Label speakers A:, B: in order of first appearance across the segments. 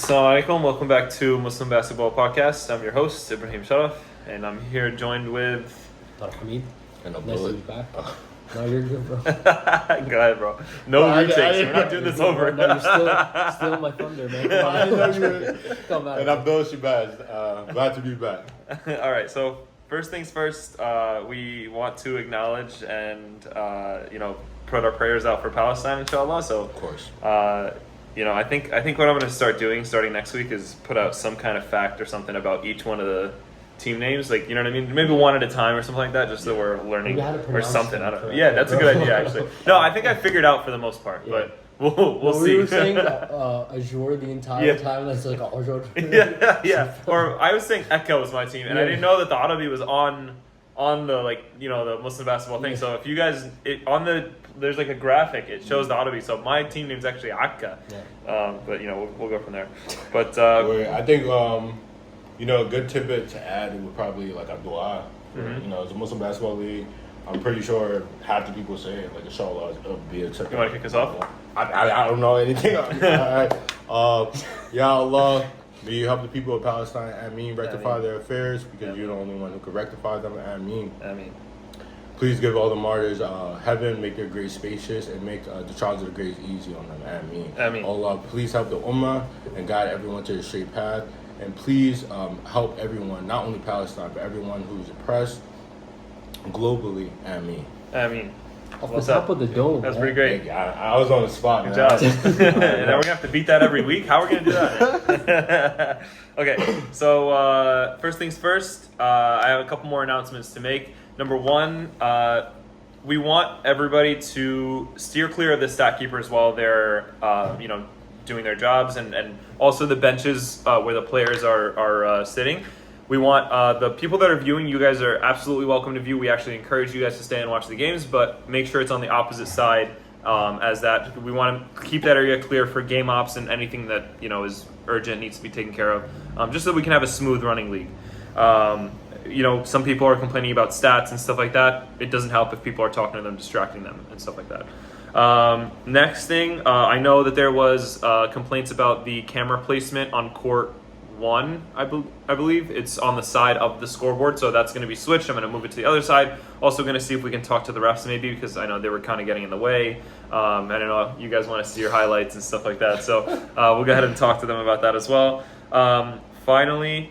A: Assalamu alaikum, welcome back to Muslim Basketball Podcast. I'm your host, Ibrahim Sharaf, and I'm here joined with...
B: Tarek, Hamid.
C: And
B: Nice to be back. No, you're good, bro.
A: Go ahead, bro. No retakes, we're not doing this over.
B: No, you're still on my thunder, man. Come on.
C: And Abdullah Shabazz, glad to be back.
A: All right, so first things first, we want to acknowledge and, put our prayers out for Palestine, inshallah. So,
C: Of course.
A: I think what I'm going to start doing starting next week is put out some kind of fact or something about each one of the team names, like, you know what I mean? Maybe one at a time or something like that, just so we're learning or something. I don't know. Yeah, that's a good idea, actually. No, I think I figured out for the most part, but we'll see.
B: We were saying Ajjur the entire time. That's like Ajjur.
A: yeah. Or I was saying Akka was my team, and I didn't know that the Arabi was on the the Muslim basketball thing. So if you guys there's like a graphic, it shows the Arabi. So my team name's actually Akka.
B: Yeah.
A: But we'll go from there. But
C: I think a good tidbit to add would probably like Abdullah.
A: Mm-hmm.
C: It's a Muslim basketball league. I'm pretty sure half the people say it, like inshallah it'll be accepted.
A: You want to kick us off?
C: I don't know anything. Ya Allah, may you help the people of Palestine, Ameen, rectify their affairs, because you're the only one who can rectify them, Ameen.
A: Ameen.
C: Please give all the martyrs heaven, make their graves spacious, and make the trials of the graves easy on them, Ameen.
A: Ameen.
C: Allah, please help the Ummah and guide everyone to the straight path. And please help everyone, not only Palestine, but everyone who's oppressed globally. Ameen.
A: Ameen.
B: Off the top of the dome.
A: That's pretty great.
C: I was on the spot.
A: Good job. And then we're going to have to beat that every week? How are we going to do that? Okay, so first things first, I have a couple more announcements to make. Number one, we want everybody to steer clear of the stat keepers while they're, doing their jobs, and also the benches where the players are sitting. We want the people that are viewing, you guys are absolutely welcome to view. We actually encourage you guys to stay and watch the games, but make sure it's on the opposite side, as that we want to keep that area clear for game ops and anything that is urgent, needs to be taken care of, just so we can have a smooth running league. Some people are complaining about stats and stuff like that. It doesn't help if people are talking to them, distracting them, and stuff like that. Next thing, I know that there was complaints about the camera placement on court 1, I believe. It's on the side of the scoreboard, so that's going to be switched. I'm going to move it to the other side. Also going to see if we can talk to the refs maybe, because I know they were kind of getting in the way. I don't know, you guys want to see your highlights and stuff like that, so we'll go ahead and talk to them about that as well. Finally,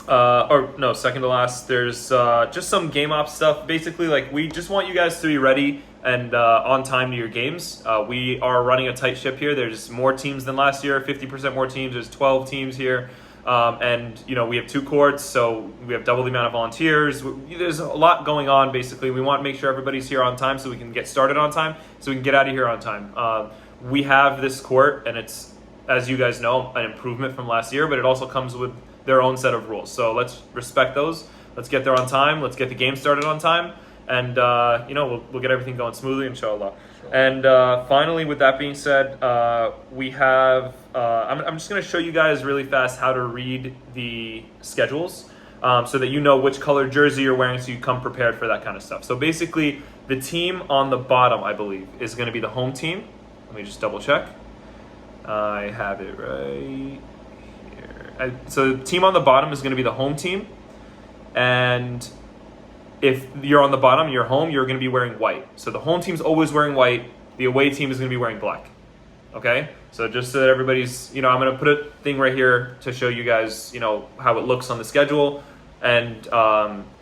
A: second to last, there's just some game ops stuff. Basically, we just want you guys to be ready and on time to your games. We are running a tight ship here. There's more teams than last year, 50% more teams. There's 12 teams here. We have 2 courts, so we have double the amount of volunteers. There's a lot going on, basically. We want to make sure everybody's here on time so we can get started on time, so we can get out of here on time. We have this court, and it's, as you guys know, an improvement from last year, but it also comes with their own set of rules. So let's respect those. Let's get there on time. Let's get the game started on time. And, we'll get everything going smoothly, inshallah. Sure. And finally, with that being said, we have... I'm just going to show you guys really fast how to read the schedules, so that you know which color jersey you're wearing, so you come prepared for that kind of stuff. So basically, the team on the bottom, I believe, is going to be the home team. Let me just double check. I have it right here. So the team on the bottom is going to be the home team. And... if you're on the bottom, you're home, you're going to be wearing white. So the home team's always wearing white. The away team is going to be wearing black. Okay? So just so that everybody's, I'm going to put a thing right here to show you guys, how it looks on the schedule. And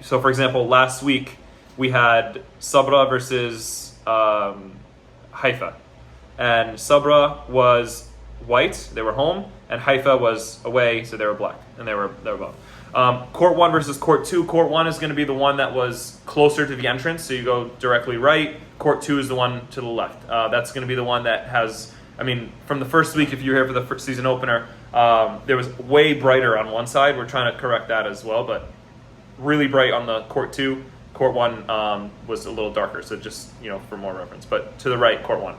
A: so, for example, last week we had Sabra versus Haifa. And Sabra was white, they were home, and Haifa was away, so they were black, and they were both. Court 1 versus Court 2. Court 1 is going to be the one that was closer to the entrance, so you go directly right. Court 2 is the one to the left. That's going to be the one that has, from the first week, if you were here for the first season opener, there was way brighter on one side. We're trying to correct that as well, but really bright on the Court 2. Court 1 was a little darker, so just, for more reference. But to the right, Court 1.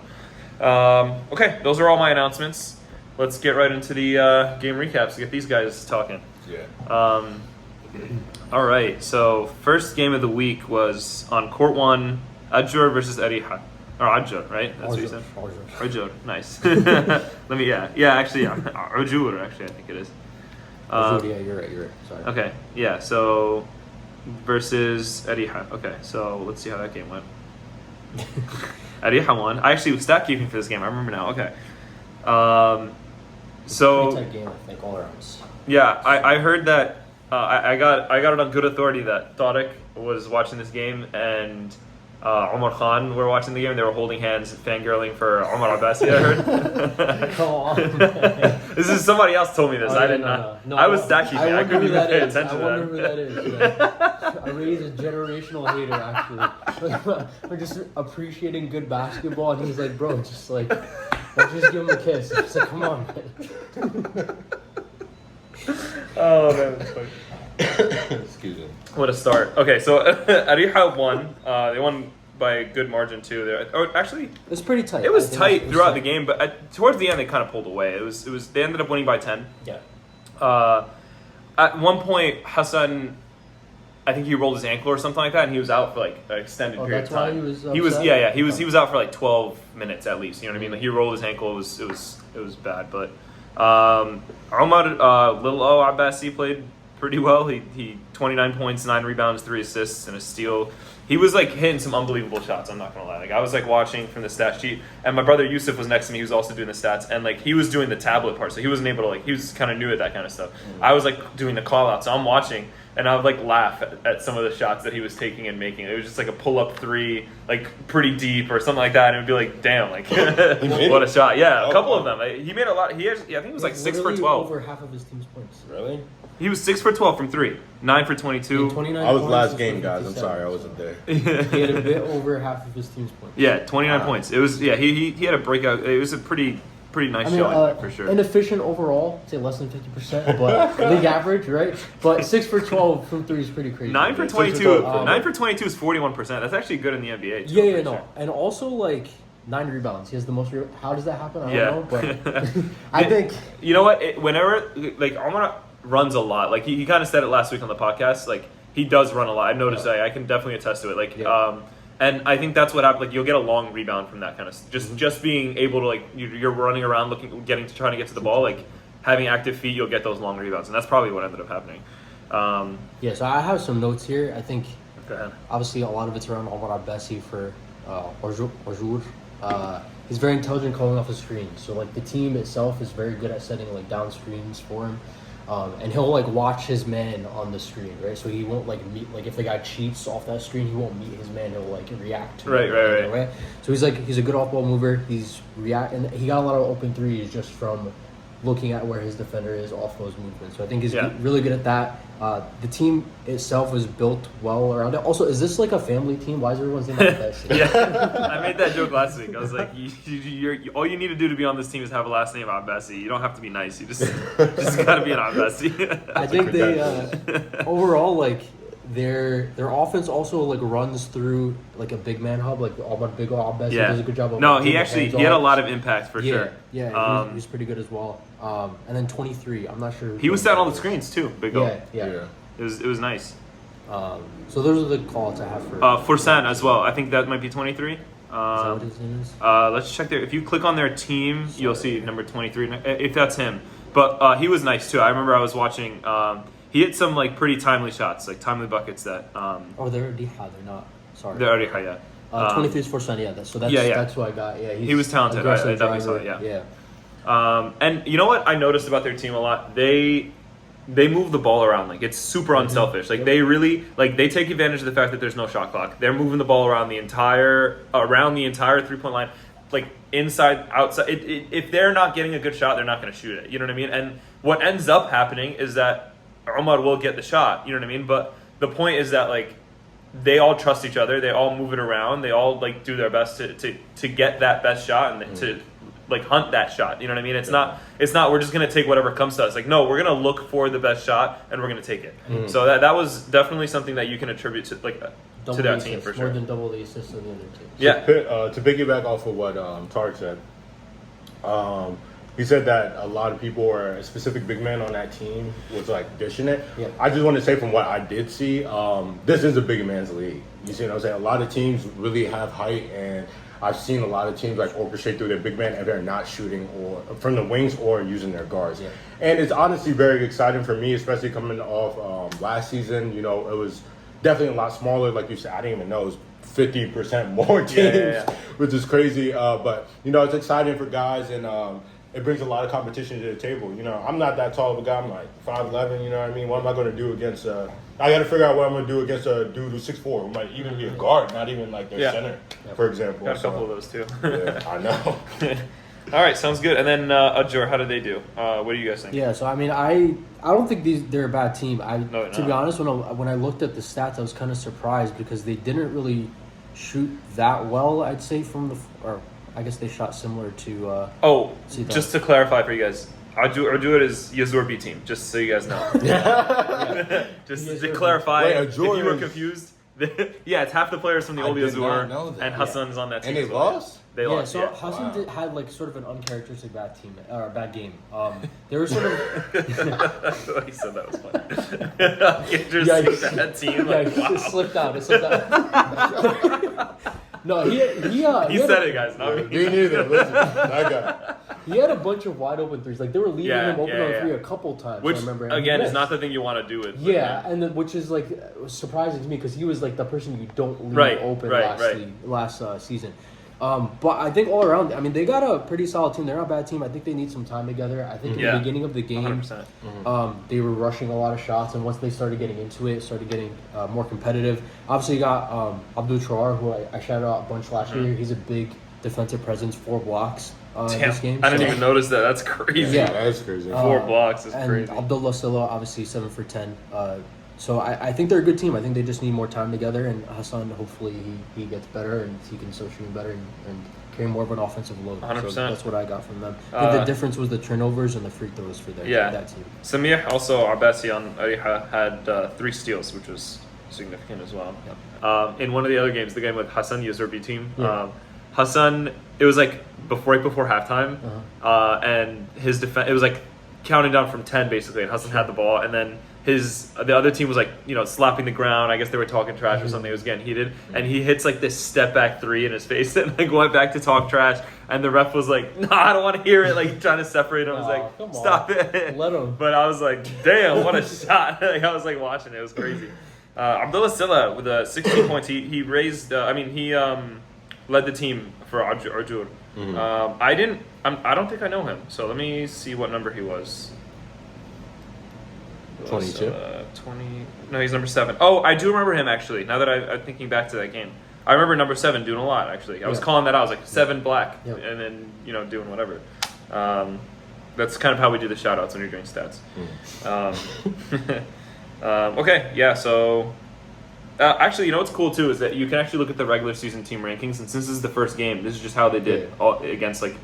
A: Okay, those are all my announcements. Let's get right into the game recaps to get these guys talking.
C: Yeah.
A: All right, so first game of the week was on Court 1, Ajjur versus Areeha. Or Ajjur, right? That's what you said. Ajjur, nice. Actually, Ajjur, actually, I think it is.
B: Yeah, you're right. Sorry.
A: Okay, yeah, so versus Areeha. Okay, so let's see how that game went. Areeha won. I actually was stat keeping for this game. I remember now. Okay. So
B: Pretty tight game, I think, all around.
A: yeah, I heard that I got it on good authority that Tarek was watching this game and Omar Khan were watching the game. They were holding hands, fangirling for Omar Abbasi. I heard.
B: Come on.
A: This is somebody else told me this. I did not. I was stat keeping. I couldn't even pay attention to that.
B: I wonder who that is. Yeah. Areeha's a generational hater, actually. We're just appreciating good basketball, and he's like, bro, just like, let's just give him a kiss. It's like, come on, man.
A: Oh man, that's funny.
C: Excuse me.
A: What a start. Okay, so Areeha won. They won by a good margin too. Actually,
B: It was pretty tight.
A: it was tight throughout the game, but towards the end they kind of pulled away. It was. They ended up winning by 10.
B: Yeah.
A: At one point, Hassan, I think he rolled his ankle or something like that, and he was out for like an extended period
B: that's
A: of time.
B: why he was
A: He was
B: upset?
A: he was out for like 12 minutes at least. You know what I mean? Like he rolled his ankle. It was bad, but Omar Little O Abbasi played pretty well. He 29 points, 9 rebounds, 3 assists, and a steal. He was like hitting some unbelievable shots. I'm not gonna lie. Like I was like watching from the stat sheet, and my brother Yusuf was next to me. He was also doing the stats, and like he was doing the tablet part, so he wasn't able to like. He was kind of new at that kind of stuff. I was like doing the call out, so I'm watching, and I would like laugh at some of the shots that he was taking and making. It was just like a pull up 3, like pretty deep or something like that, and it would be like, damn, like what a shot. Yeah, a couple of them. He made a lot. I think he was like 6 for 12.
B: Over half of his team's points.
C: Really?
A: He was 6 for 12 from 3, 9 for 22.
B: 29
C: I was
B: points
C: last
B: and
C: game, guys. I'm
B: 57.
C: sorry, I wasn't there.
B: He had a bit over half of his team's points.
A: Yeah, 29
C: Wow.
A: points. It was he had a breakout. It was a pretty nice showing for sure.
B: Inefficient overall, say less than 50%, but league average, right? But 6 for 12 from 3 is pretty crazy.
A: 9 for 22. 9 for 22 is 41%. That's actually good in the NBA. Too,
B: Yeah,
A: for
B: no.
A: sure.
B: And also, like, 9 rebounds. He has the most. How does that happen? I
A: Yeah.
B: don't know. But I think.
A: You know what? Whenever like Omar runs a lot. Like he kind of said it last week on the podcast. Like he does run a lot. I noticed that. I can definitely attest to it. Like and I think that's what happens. Like you'll get a long rebound from that kind of just being able to like you're running around trying to get to the ball. Like having active feet, you'll get those long rebounds, and that's probably what ended up happening.
B: Yeah. So I have some notes here. I think.
A: Go ahead.
B: Obviously, a lot of it's around Omar Abbasi for Ajjur. He's very intelligent calling off the screens. So like the team itself is very good at setting like down screens for him. And he'll like watch his man on the screen, right? So he won't like meet if the guy cheats off that screen, he won't meet his man. He'll like react to it. Right. So he's a good off ball mover. And he got a lot of open threes just from looking at where his defender is off those movements. So I think he's really good at that. The team itself was built well around it. Also, is this like a family team? Why is everyone's name like that?
A: Yeah, I made that joke last week. I was like, all you need to do to be on this team is have a last name Abbasi. You don't have to be nice. You just got to be an Abbasi.
B: I think they overall like their offense also like runs through like a big man hub. Like Big Abbasi does a good job of.
A: No, he had a lot of impact for sure.
B: Yeah, he was pretty good as well. And then 23, I'm not sure.
A: He was set on the screens too. Big O.
B: Yeah.
A: It was nice.
B: So those are the calls I have for.
A: Forsan as well. I think that might be 23.
B: Is that what his name is?
A: Let's check there. If you click on their team, you'll see number 23. If that's him, but he was nice too. I remember I was watching. He hit some like pretty timely shots, like timely buckets that.
B: They're Areeha. They're not. Sorry.
A: They're Areeha, yeah.
B: 23 is Forsan. Yeah. That's who I got. Yeah.
A: He was talented. I definitely saw it. Yeah. And you know what I noticed about their team a lot? They move the ball around. Like it's super unselfish. Like they really they take advantage of the fact that there's no shot clock. They're moving the ball around the entire 3-point line, like inside, outside. If they're not getting a good shot, they're not going to shoot it. You know what I mean? And what ends up happening is that Omar will get the shot. You know what I mean? But the point is that like they all trust each other. They all move it around. They all like do their best to get that best shot and to like hunt that shot. You know what I mean? It's not we're just gonna take whatever comes to us. Like no, we're gonna look for the best shot and we're gonna take it. So that was definitely something that you can attribute to to that team for sure.
B: More than double the assists of the other teams.
A: Yeah.
C: To piggyback off of what Tarek said, he said that a lot of people or a specific big man on that team was like dishing it.
B: Yeah.
C: I just want to say from what I did see, this is a big man's league. You see what I'm saying? A lot of teams really have height, and I've seen a lot of teams like orchestrate through their big man and they're not shooting or from the wings or using their guards.
B: Yeah.
C: And it's honestly very exciting for me, especially coming off last season. You know, it was definitely a lot smaller. Like you said, I didn't even know it was 50% more teams, which is crazy. But, you know, it's exciting for guys and it brings a lot of competition to the table. You know, I'm not that tall of a guy. I'm like 5'11", you know what I mean? What am I going to do against I got to figure out what I'm going to do against a dude who's 6'4", who might even be a guard, not even like their center, for example.
A: Got a couple of those too.
C: Yeah, I know.
A: All right, sounds good. And then Ajjur, how did they do? What do you guys think?
B: Yeah, so I mean, I don't think they're a bad team.
A: No,
B: to be honest, when I looked at the stats, I was kind of surprised because they didn't really shoot that well. I'd say or I guess they shot similar to.
A: Just to clarify for you guys, Ajjur is Yazur B team. Just so you guys know. Just to clarify, if you were confused. Yeah, it's half the players from the old Yazur, and Hassan's on that team.
C: And they lost?
A: They lost.
B: So Hassan had like sort of an uncharacteristic bad team or bad game. They were sort of.
A: He said that was funny. Interesting bad team. Like, wow.
B: It slipped out. No, he
A: said it, guys. Not me.
C: Me neither. Listen, that guy.
B: He had a bunch of wide open threes. Like they were leaving him open on three a couple times.
A: Which
B: I remember.
A: again is not the thing you want to do with.
B: Yeah, and which is like surprising to me because he was like the person you don't leave open last season. But I think all around, I mean, they got a pretty solid team. They're not a bad team. I think they need some time together. I think in the beginning of the game,
A: 100%.
B: They were rushing a lot of shots, and once they started getting into it, started getting more competitive. Obviously, you got Abdullah, who I shouted out a bunch last year. He's a big defensive presence, 4 blocks this game.
A: I didn't even notice that. That's crazy.
C: Yeah, that's crazy.
A: 4 blocks is
B: and
A: crazy.
B: Abdullah Silla, obviously 7 for 10. So I think they're a good team. I think they just need more time together, and Hassan, hopefully he gets better and he can start shooting better and carry more of an offensive load.
A: 100%.
B: So that's what I got from them. I think the difference was the turnovers and the free throws for that team.
A: Samir, also Abbasi on Areeha, had 3 steals, which was significant as well.
B: Yep.
A: In one of the other games, the game with Hassan, Yazur B team, Hassan, it was like right before halftime, and his defense, it was like counting down from 10 basically, and Hassan had the ball, and then the other team was like, slapping the ground. I guess they were talking trash or something. It was getting heated, and he hits like this step back 3 in his face and like went back to talk trash, and the ref was like, "No, I don't want to hear it." Like trying to separate him. I was like, "Stop it!"
B: Let him.
A: But I was like, "Damn, what a shot!" Like, I was like watching it. It was crazy. Abdullah Silla with 16 points. He raised. He led the team for Ajjur. I don't think I know him. So let me see what number he was.
C: 22?
A: 20. No, he's number 7. Oh, I do remember him actually. Now that I'm thinking back to that game, I remember number 7 doing a lot. Actually, I was calling that out. I was like 7 black, and then doing whatever. That's kind of how we do the shout outs when you're doing stats. Okay, yeah. So actually, what's cool too is that you can actually look at the regular season team rankings, and since this is the first game, this is just how they did against like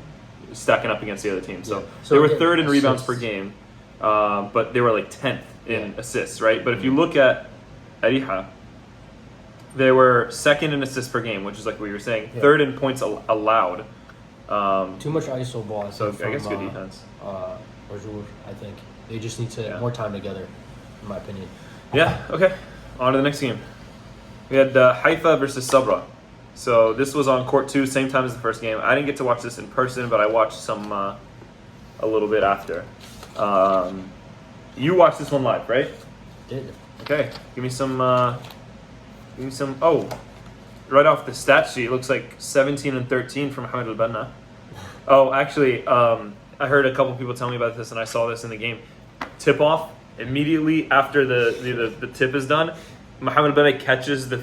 A: stacking up against the other team. So they were 3rd in rebounds per game. But they were like 10th in assists, right? But if you look at Areeha, they were 2nd in assists per game, which is like what you were saying. 3rd in points allowed.
B: Too much ISO ball.
A: I guess good defense.
B: Ajjur, I think they just need to more time together, in my opinion.
A: Yeah. Okay. On to the next game. We had Haifa versus Sabra. So this was on court 2, same time as the first game. I didn't get to watch this in person, but I watched some a little bit after. You watched this one live, right?
B: Did.
A: Okay, give me some. Oh, right off the stat sheet, it looks like 17 and 13 from Hamid al-Banna. Oh, actually, I heard a couple people tell me about this, and I saw this in the game. Tip off immediately after the tip is done. Mohamed al-Banna catches the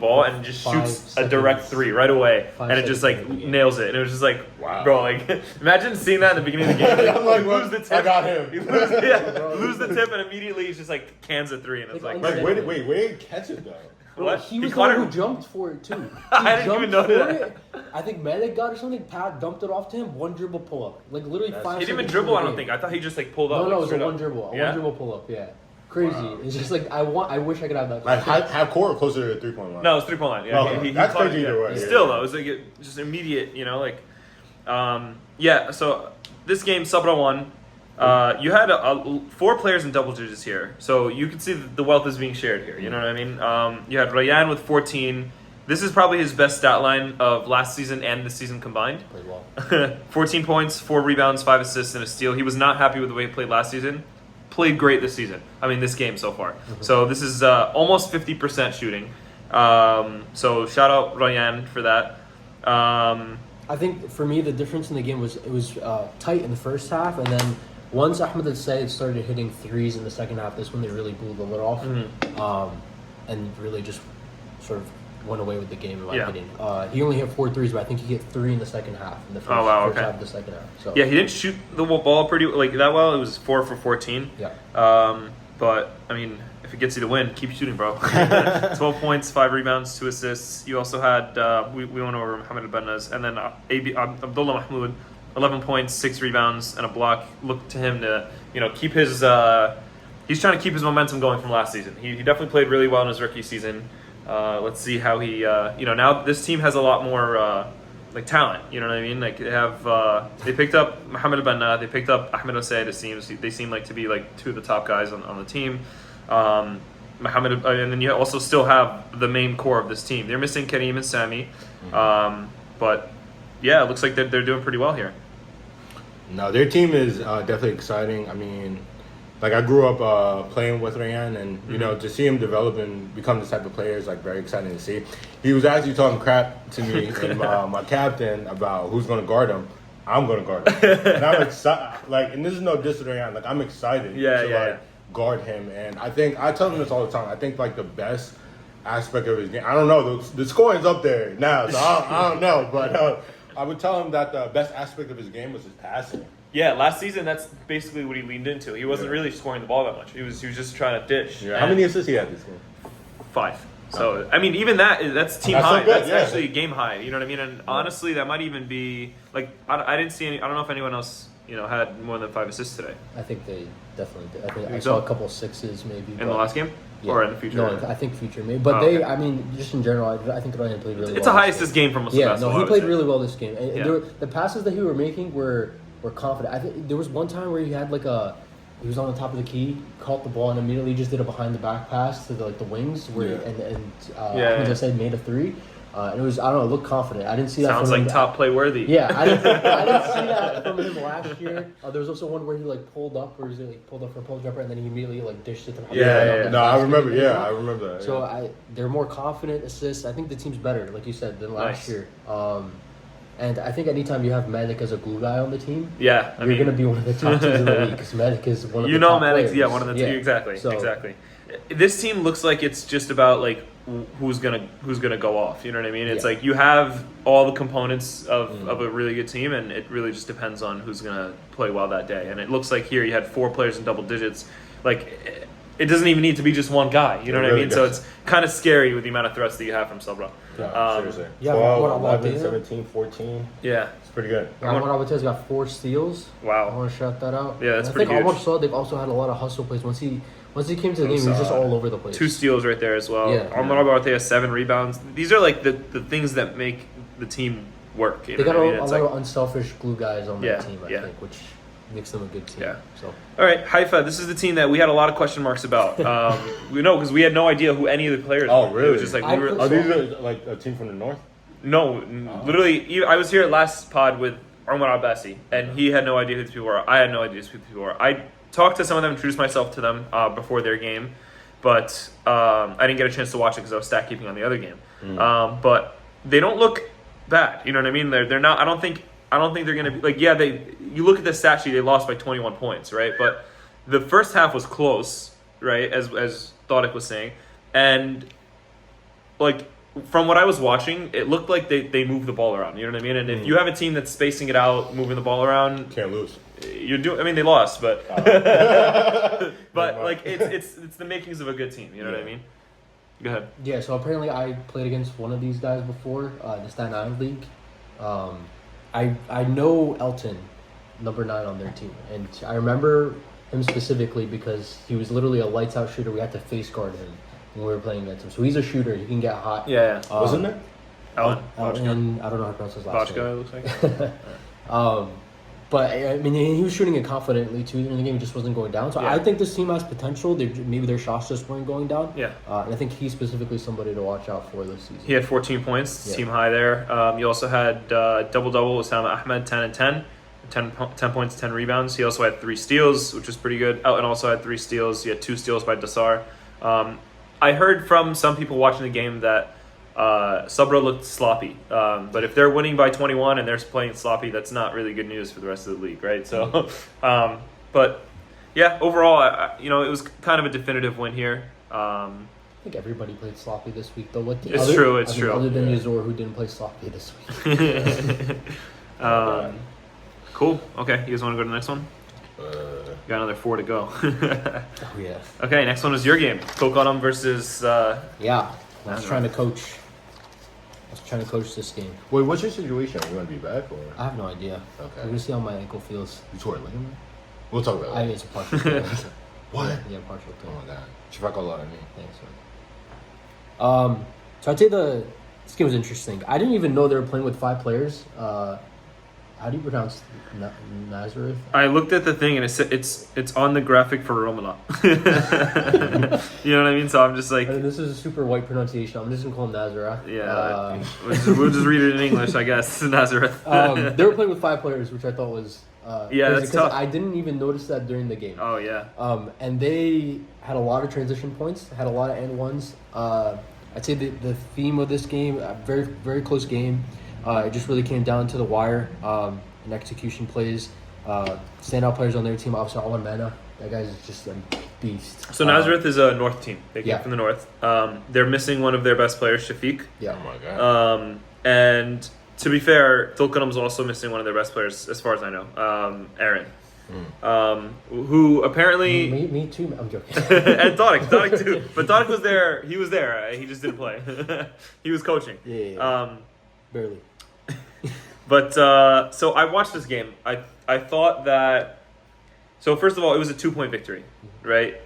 A: ball, and just shoots a direct 3 right away, and it just like nails it. And it was just like, wow, bro, like imagine seeing that in the beginning of the game.
C: I'm like,
A: lose the tip.
C: I got him.
A: Lose the tip, and immediately he's just like cans a 3, and it's like
C: where did he catch it though?
A: What?
B: He was the one who jumped for it too.
A: I didn't even know that.
B: I think Malik got or something. Pat dumped it off to him. 1 dribble pull up, like literally 5 seconds.
A: He didn't even dribble. I don't think. I thought he just like pulled up.
B: No, it was a 1 dribble. A 1 dribble pull up. Yeah. Crazy. Wow. It's just like I wish I could have that.
C: Like half court or closer to the 3-point line?
A: No, it was 3-point line. Yeah,
C: he that's crazy either way.
A: Still though, it was like just immediate. So this game, Sabra won. You had 4 players in double digits here, so you can see that the wealth is being shared here. You know what I mean? You had Rayyan with 14. This is probably his best stat line of last season and this season combined.
B: Played well.
A: 14 points, 4 rebounds, 5 assists, and a steal. He was not happy with the way he played last season. Played great this season. I mean, this game so far. So this is almost 50% shooting. So shout out Ryan for that.
B: I think for me the difference in the game was it was tight in the first half, and then once Ahmed al-Sayed started hitting threes in the second half, that's when they really blew the lid off, and really just sort of went away with the game in my opinion. He only hit 4 threes, but I think he hit 3 in the second half. In the first, first half of the second half. So
A: yeah, he didn't shoot the ball pretty that well. It was 4 for 14.
B: Yeah.
A: But I mean, if it gets you the win, keep shooting, bro. 12 points, 5 rebounds, 2 assists. You also had we went over Hamid al-Bannaz, and then Abdullah Mahmoud, 11 points, 6 rebounds, and a block. Look to him to keep his. He's trying to keep his momentum going from last season. He definitely played really well in his rookie season. Let's see how he. Now this team has a lot more like talent. You know what I mean? Like they have. They picked up Mohamed al-Banna. They picked up Ahmed al-Sayed. It seems they seem like to be like 2 of the top guys on the team. Mohamed, and then you also still have the main core of this team. They're missing Kareem and Sami, but yeah, it looks like they're doing pretty well here.
C: No, their team is definitely exciting. I mean, like I grew up playing with Rayan, and to see him develop and become this type of player is like very exciting to see. He was actually talking crap to me and my captain about who's going to guard him. I'm going to guard him, and I'm excited. Like, and this is no diss to Rayan. Like, I'm excited to guard him, and I tell him this all the time. I think like the best aspect of his game. I don't know. The scoring's up there now, so I don't know, but I would tell him that the best aspect of his game was his passing.
A: Yeah, last season that's basically what he leaned into. He wasn't really scoring the ball that much. He was just trying to dish.
C: Yeah. How many assists he had this game?
A: 5. So I mean, even that's team high. That's actually game high. You know what I mean? And honestly, that might even be like I didn't see any. I don't know if anyone else had more than 5 assists today.
B: I think they definitely did. I think I saw a couple 6s maybe.
A: In the last game?
B: Yeah.
A: Or in the future?
B: No, I think future maybe. But I mean, just in general, I think Ryan played really well.
A: It's the highest this game from us.
B: Yeah, no, he played really well this game. And the passes that he were making were confident. I think there was one time where he had he was on the top of the key, caught the ball, and immediately just did a behind the back pass to the wings and Ahmed al-Sayed made a 3. And it was, I don't know, it looked confident. I didn't see that
A: Sounds
B: from
A: like
B: him.
A: top play worthy.
B: Yeah, I didn't see that from him last year. There was also one where he pulled up, or he pulled up for a pull jumper, and then he immediately dished it to him.
C: No, I remember. Yeah, I remember that.
B: So they're more confident assists. I think the team's better, like you said, than last year. And I think anytime you have Medic as a glue guy on the team, you're going to be one of the top teams in the league because Medic is one of the top players.
A: Yeah, one of the two. Exactly. This team looks like it's just about who's gonna go off. You know what I mean? It's like you have all the components of a really good team, and it really just depends on who's gonna play well that day. And it looks like here you had 4 players in double digits. Like it doesn't even need to be just one guy. You know what I mean? So it's kind of scary with the amount of threats that you have from Sabra.
C: Seriously.
B: 12,
C: 11, 17, 14.
A: Yeah.
C: It's pretty good.
B: What has got 4 steals.
A: Wow.
B: I want to shout that out.
A: Yeah, that's
B: and
A: pretty
B: I think
A: huge.
B: Omar saw they've also had a lot of hustle plays. Once he came to the game, he was just all over the place.
A: 2 steals right there as well.
B: Yeah.
A: Omar Areeha has 7 rebounds. These are like the things that make the team work.
B: They got a lot of unselfish glue guys on that team, I think, which makes them a good team.
A: Yeah.
B: So.
A: All right, Haifa. This is the team that we had a lot of question marks about. We know because we had no idea who any of the players were.
C: Oh, really?
A: It was just like
C: Are these like a team from the north?
A: No, literally. I was here last pod with Omar Abbasi, and he had no idea who these people were. I had no idea who these people were. I talked to some of them, introduced myself to them before their game, but I didn't get a chance to watch it because I was stat keeping on the other game. But they don't look bad. You know what I mean? They're not. I don't think they're gonna be like. Yeah, you look at the stat sheet. They lost by 21 points, right? But the first half was close, right? As Tarek was saying, and from what I was watching, it looked like they moved the ball around. You know what I mean? And if you have a team that's spacing it out, moving the ball around,
C: can't lose.
A: You're doing. I mean, they lost, but but it's the makings of a good team. You know what I mean? Go ahead.
B: Yeah. So apparently, I played against one of these guys before, the Staten Island League. I know Elton, number 9 on their team, and I remember him specifically because he was literally a lights out shooter. We had to face guard him when we were playing against him. So he's a shooter. He can get hot.
A: Yeah.
C: Wasn't it?
B: Elton, I don't know how to pronounce his last name.
A: It looks like.
B: But I mean, he was shooting it confidently too in the game. It just wasn't going down. So
A: Yeah.
B: I think this team has potential. Maybe their shots just weren't going down.
A: Yeah.
B: And I think he's specifically somebody to watch out for this season.
A: He had 14 points,
B: Yeah.
A: team high there. You also had double-double with Sam Ahmed, 10 and 10. 10 points, 10 rebounds. He also had 3 steals, which was pretty good. Elton also had 3 steals. He had 2 steals by Dasar. I heard from some people watching the game that Sabra looked sloppy. But if they're winning by 21 and they're playing sloppy, that's not really good news for the rest of the league, right? So, but yeah, overall, it was kind of a definitive win here.
B: I think everybody played sloppy this week, though.
A: It's true.
B: Other than Yazur, who didn't play sloppy this week.
A: Cool. Okay, you guys want to go to the next one? Got another 4 to go.
B: Oh, yeah.
A: Okay, next one is your game. Tulkarem versus...
B: Yeah. I was trying to coach this game.
C: Wait, what's your situation? You want to be back or?
B: I have no idea.
C: Okay.
B: We're going to see how my ankle feels.
C: You tore a ligament? We'll talk about
B: I
C: it.
B: mean, it's a partial tear.
C: What?
B: Yeah, partial tear.
C: Oh my god. Shafak Allah, I mean.
B: Thanks, man. So I'd say this game was interesting. I didn't even know they were playing with 5 players. How do you pronounce Nazareth?
A: I looked at the thing and it's on the graphic for Ramla. You know what I mean? So I'm just like...
B: I mean, this is a super white pronunciation. I'm just going to call him Nazareth.
A: Yeah. We'll just read it in English, I guess. Nazareth.
B: They were playing with 5 players, which I thought was...
A: Yeah,
B: crazy,
A: that's tough.
B: I didn't even notice that during the game.
A: Oh, yeah.
B: And they had a lot of transition points, had a lot of and ones. I'd say the theme of this game, a very, very close game. It just really came down to the wire and execution plays. Standout players on their team, obviously, Alwan Mana. That guy's just a beast.
A: So Nazareth is a north team. They came
B: Yeah.
A: from the north. They're missing one of their best players, Shafiq.
B: Yeah.
C: Oh my god.
A: And to be fair, Tulkarem's also missing one of their best players, as far as I know, Aaron. Who apparently...
B: Me too. I'm joking.
A: and Tarek too. But Tarek was there. He was there. He just didn't play. He was coaching.
B: Yeah. Barely.
A: But so I watched this game. I thought that. So first of all, it was a 2-point victory, right?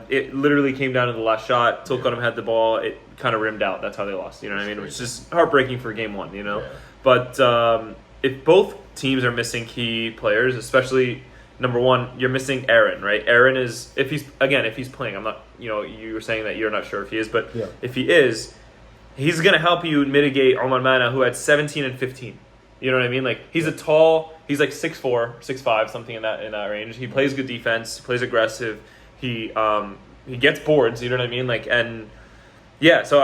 A: It literally came down to the last shot. Tulkarem had the ball. It kind of rimmed out. That's how they lost. You know what I mean? Which is heartbreaking for game 1. You know,
C: Yeah.
A: but if both teams are missing key players, especially number 1, you're missing Aaron, right? Aaron is if he's playing. I'm not. You were saying that you're not sure if he is, but
B: Yeah.
A: if he is, he's gonna help you mitigate Omar Mana, who had 17 and 15. You know what I mean? Like he's he's like 6'4", 6'5", something in that range. He plays good defense, he plays aggressive. He gets boards, you know what I mean? Like and yeah, so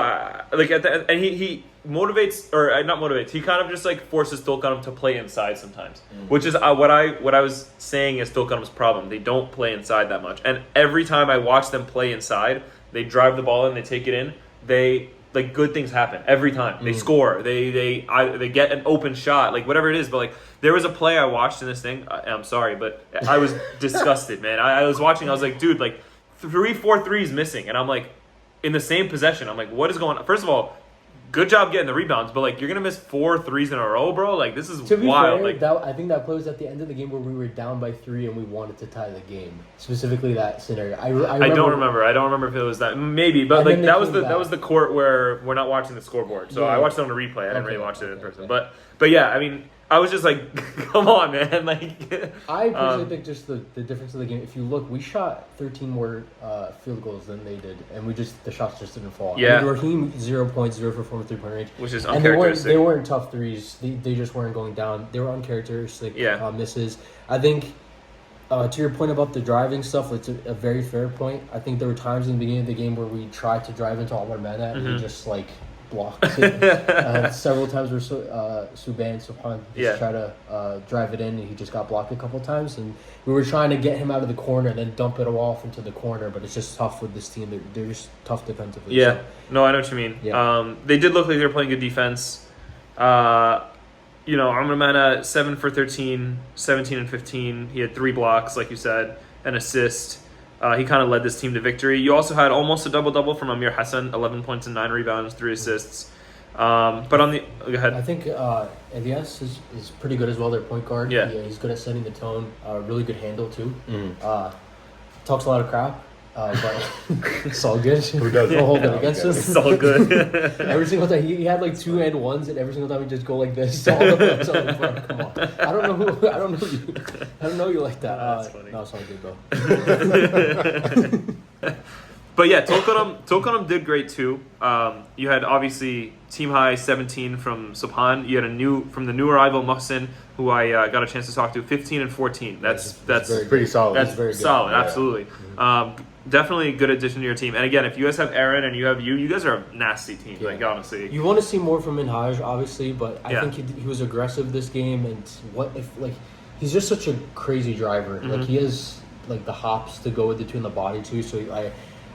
A: like at the end, and he motivates or not motivates. He kind of just like forces Tulkarem to play inside sometimes, which is what I was saying is Tulkarem's problem. They don't play inside that much, and every time I watch them play inside, they drive the ball in, they take it in, like good things happen every time. They score. They get an open shot, like whatever it is. But like there was a play I watched in this thing. I'm sorry, but I was disgusted, man. I was watching. I was like, dude, like 3-4 threes missing, and I'm like, in the same possession. I'm like, what is going on? First of all, good job getting the rebounds, but like you're gonna miss 4 threes in a row, bro. Like this is
B: To be
A: wild.
B: fair,
A: Like
B: I think that play was at the end of the game where we were down by 3 and we wanted to tie the game. Specifically that scenario. I
A: don't remember. I don't remember if it was that. Maybe, but
B: And
A: like
B: then they
A: that was
B: came
A: that was the court where we're not watching the scoreboard. So I
B: Yeah.
A: watched it on a replay. I didn't really
B: Okay,
A: watch it in
B: okay,
A: person.
B: okay.
A: But yeah, I mean, I was just like, come on, man. Like
B: I personally think just the difference of the game. If you look, we shot 13 more field goals than they did, and the shots just didn't fall.
A: Yeah.
B: I mean, Raheem 0 points, 0 for 4 from 3-point range,
A: which is
B: and
A: uncharacteristic.
B: they weren't tough threes. They just weren't going down. They were uncharacteristic misses. I think to your point about the driving stuff, it's a very fair point. I think there were times in the beginning of the game where we tried to drive into Omar Mana and he just like blocked it. Several times where Subban and Subhan just try to drive it in, and he just got blocked a couple times. And we were trying to get him out of the corner and then dump it off into the corner, but it's just tough with this team. They're just tough defensively.
A: Yeah.
B: So,
A: No, I know what you mean.
B: Yeah.
A: They did look like they were playing good defense. Amr Mana, 7 for 13, 17 and 15. He had 3 blocks, like you said, an assist. He kind of led this team to victory. You also had almost a double-double from Amir Hassan, 11 points and 9 rebounds, 3 assists. But on the... Go ahead.
B: I think Elias is pretty good as well, their point guard.
A: Yeah.
B: He's good at setting the tone. Really good handle, too. Talks a lot of crap. But it's all good.
C: Who doesn't?
B: Don't hold it
C: Yeah,
B: against
C: okay.
B: us.
A: It's all good.
B: Every single time he had like 2 and 1s, and every single time he just go like this. All the way. So, bro, come on. I don't know you like that.
A: That's funny.
B: No, it's all good, bro.
A: But yeah, Tulkarem did great too. You had obviously team high 17 from Subhan. You had from the new arrival Mohsin, who I got a chance to talk to, 15 and 14. That's
B: very
C: Pretty solid.
A: that's
B: very good.
A: solid,
C: Yeah.
A: absolutely. Definitely a good addition to your team. And again, if you guys have Aaron and you guys are a nasty team.
B: Yeah.
A: Like honestly,
B: You want to see more from Minhaj, obviously, but I
A: Yeah.
B: think he was aggressive this game. And what if like he's just such a crazy driver.
A: Mm-hmm.
B: Like he has like the hops to go with between the body too. So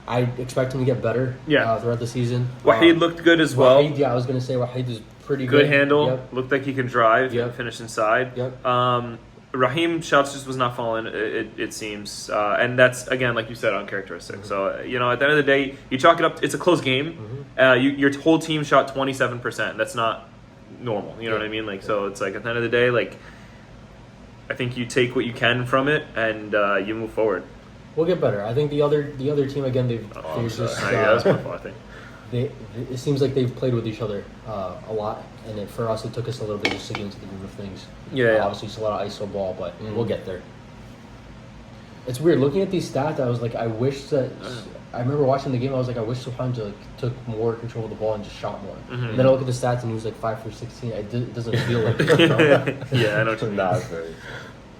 B: I expect him to get better.
A: Yeah.
B: Throughout the season.
A: Wahid looked good as well.
B: Wahid, I was gonna say Wahid is pretty
A: Good
B: good.
A: handle.
B: Yep.
A: Looked like he can drive
B: Yep.
A: and finish inside.
B: Yep.
A: Raheem shots just was not falling. It seems, and that's again like you said, uncharacteristic.
B: Mm-hmm.
A: So at the end of the day, you chalk it up. It's a close game. Your whole team shot 27%. That's not normal. You know what I mean? Like so, it's like at the end of the day, like I think you take what you can from it and you move forward.
B: We'll get better. I think the other team again. They've just
A: That was my fault, I think.
B: it seems like they've played with each other a lot, and for us, it took us a little bit just to get into the groove of things.
A: Yeah.
B: Obviously, it's a lot of ISO ball, but we'll get there. It's weird looking at these stats. I was like, I wish that. I remember watching the game. I was like, I wish Subhan took more control of the ball and just shot more. And then I look at the stats, and he was like 5 for 16. It doesn't feel like it. You know?
A: Yeah, I know what you mean.
C: Nah, it's very-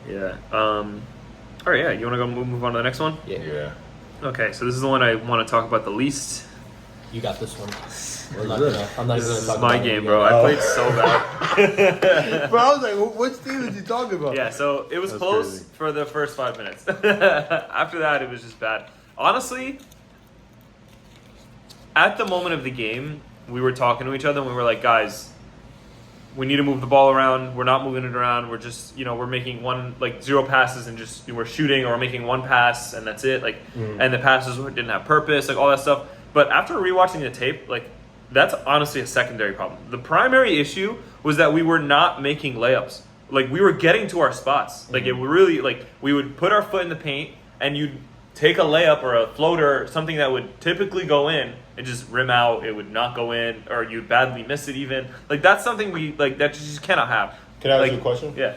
A: Yeah. All right. Yeah. You want to go move on to the next one?
C: yeah.
A: Okay. So this is the one I want to talk about the least.
B: You got this one. I'm not
A: This
B: even gonna
A: is
B: talk
A: my
B: about
A: game,
B: it
A: bro.
B: again.
A: I played so bad.
C: Bro, I was like, what team is he talking about?
A: Yeah, so it was
C: That's
A: close
C: crazy.
A: for the first 5 minutes. After that, it was just bad. Honestly, at the moment of the game, we were talking to each other and we were like, guys, we need to move the ball around. We're not moving it around. We're just, we're making 0 passes and just we're shooting, or we're making 1 pass and that's it. And the passes didn't have purpose, like all that stuff. But after rewatching the tape, that's honestly a secondary problem. The primary issue was that we were not making layups. Like we were getting to our spots. Like it really, we would put our foot in the paint and you'd take a layup or a floater, something that would typically go in and just rim out. It would not go in, or you'd badly miss it even. That's something that you just cannot have.
C: Can I ask you a question?
A: Yeah.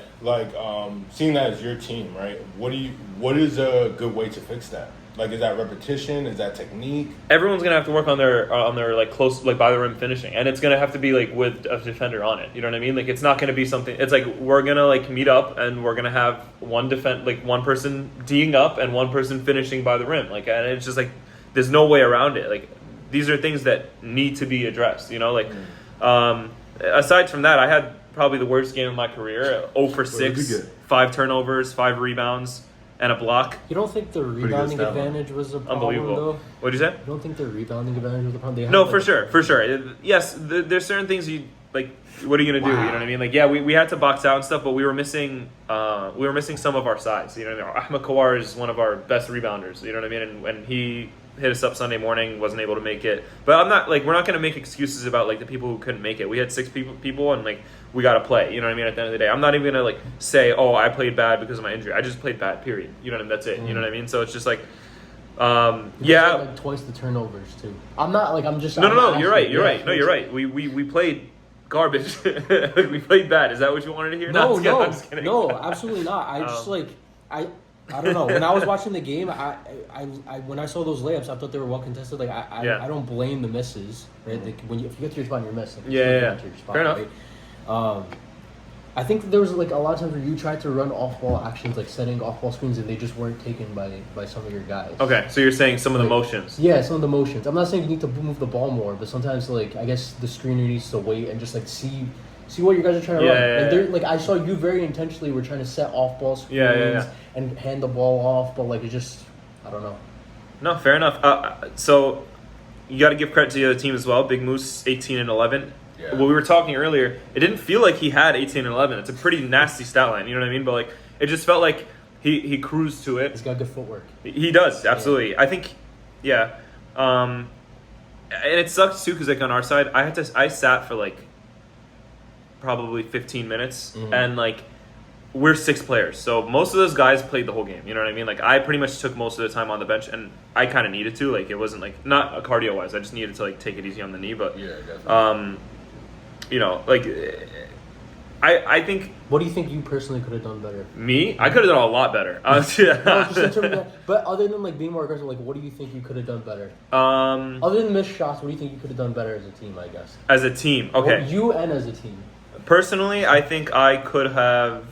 C: Seeing that as your team, right? What is a good way to fix that? Is that repetition? Is that technique?
A: Everyone's gonna have to work on their close by the rim finishing, and it's gonna have to be with a defender on it. You know what I mean? It's not gonna be something. It's we're gonna meet up and we're gonna have one one person D'ing up and one person finishing by the rim. And it's just there's no way around it. These are things that need to be addressed. Aside from that, I had probably the worst game of my career. 0 for 6, 5 turnovers, 5 rebounds, and a block.
B: You don't think the rebounding
C: stat line.
B: advantage was a problem,
A: Unbelievable.
B: though?
A: What'd you say?
B: You don't think the rebounding advantage was a problem? They had,
A: No, for sure. Yes, there's certain things you what are you gonna do? You know what I mean? We had to box out and stuff, but we were missing some of our size. Ahmed Kawar is one of our best rebounders. You know what I mean? And when he hit us up Sunday morning, wasn't able to make it. But I'm not we're not gonna make excuses about the people who couldn't make it. We had 6 people and we gotta play. You know what I mean? At the end of the day, I'm not even gonna say, oh, I played bad because of my injury. I just played bad. Period. You know what I mean? That's it. You know what I mean? So it's just yeah.
B: Twice the turnovers too. I'm not I'm just.
A: No. You're right. No, you're right. We played garbage. We played bad. Is that what you wanted to hear?
B: No,
A: I'm just kidding.
B: no, absolutely not. I just I don't know. When I was watching the game, I when I saw those layups, I thought they were well contested. I don't blame the misses, right? If you get to your spot and you're missing,
A: Yeah. Fair enough.
B: Right? I think there was a lot of times where you tried to run off-ball actions, setting off-ball screens, and they just weren't taken by some of your guys.
A: Okay, so you're saying some of the motions.
B: Yeah, some of the motions. I'm not saying you need to move the ball more, but sometimes I guess the screener needs to wait and just see what you guys are trying to run.
A: Yeah.
B: I saw you very intentionally were trying to set off-ball screens and hand the ball off, but it just, I don't know.
A: No, fair enough. So you got to give credit to the other team as well. Big Moose, 18 and 11.
C: Yeah.
A: Well, we were talking earlier. It didn't feel like he had 18 and 11. It's a pretty nasty stat line. You know what I mean? But it just felt like he cruised to it.
B: He's got good footwork.
A: He does, absolutely. Yeah. I think, yeah. And it sucks too because on our side, I sat for probably 15 minutes and we're 6 players, so most of those guys played the whole game. You know what I mean? Like I pretty much took most of the time on the bench, and I kind of needed to. Like it wasn't like not a cardio wise. I just needed to like take it easy on the knee. But
C: Yeah, definitely.
A: you know, like I think
B: What do you think you personally could have done better?
A: me, I could have done a lot better.
B: No, just in terms of that, but other than like being more aggressive, like what do you think you could have done better? Other than missed shots, what do you think you could have done better as a team? I guess.
A: As a team, okay.
B: Well, you and as a team.
A: Personally, I think I could have.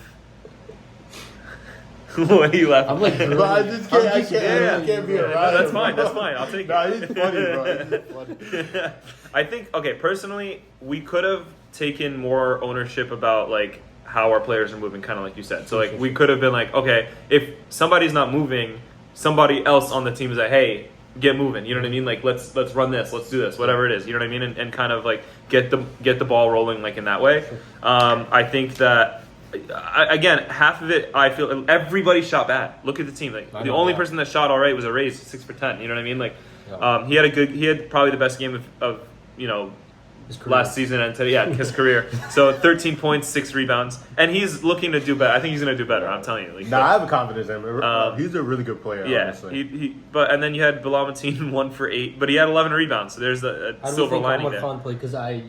A: What are you laughing?
B: I'm like,
C: But I just can't. I can't.
A: Yeah.
C: I can't be
A: No,
C: around.
A: that's fine. That's fine. I'll take
C: Nah,
A: it.
C: he's funny, bro. He's funny.
A: I think personally, we could have taken more ownership about like how our players are moving, kind of like you said. So like we could have been like, okay, if somebody's not moving, somebody else on the team is like, hey, get moving. You know what I mean? Like let's run this, let's do this, whatever it is. You know what I mean? And kind of like get the ball rolling like in that way. I think that. Again, half of it, I feel everybody shot bad. Look at the team. Like the only person that shot all right was Areeha, 6 for 10. You know what I mean? Like, he had probably the best game of last season and today, his career. So 13 points, 6 rebounds, and he's looking to do better. I think he's gonna do better. I'm telling you. Like,
C: Nah, I have confidence in him. He's a really good player.
A: yeah,
C: Honestly.
A: and then you had Balamatine 1 for 8, but he had 11 rebounds. So there's a silver lining there.
B: Fun play because I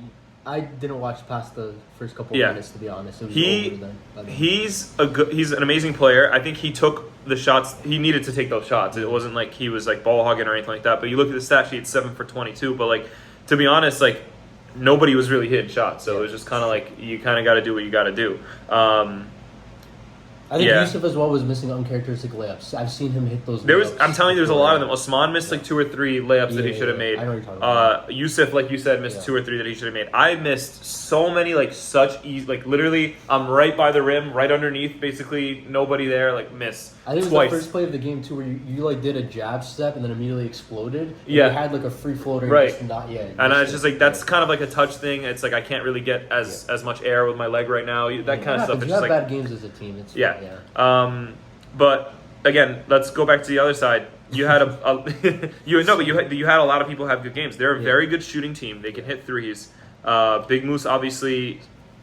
B: didn't watch past the first couple
A: Yeah.
B: minutes, to be honest. It was over then, by then.
A: He's an amazing player. I think he took the shots he needed to take those shots. It wasn't like he was like ball hogging or anything like that. But you look at the stat sheet, 7 for 22. But like to be honest, like nobody was really hitting shots, so it was just kind of like you kind of got to do what you got to do.
B: I think Yusuf as well was missing uncharacteristic layups. I've seen him hit those.
A: I'm telling you, there's a lot of them. Osman missed like 2 or 3 layups that he should have made.
B: I know what you're talking about.
A: Yusuf, like you said, missed 2 or 3 that he should have made. I missed so many, like such easy, like literally, I'm right by the rim, right underneath, basically nobody there, like miss.
B: I think it was
A: twice.
B: the first play of the game too, where you like did a jab step and then immediately exploded. And
A: Yeah.
B: you had like a free floater.
A: Right.
B: Just not yet.
A: And I was just like, that's kind of like a touch thing. It's like I can't really get as much air with my leg right now. That kind of stuff. It's
B: You
A: just
B: have
A: like
B: bad games as a team. It's
A: yeah.
B: yeah.
A: But again, let's go back to the other side. You had you had a lot of people have good games. They're a very good shooting team. They can hit threes. Big Moose obviously,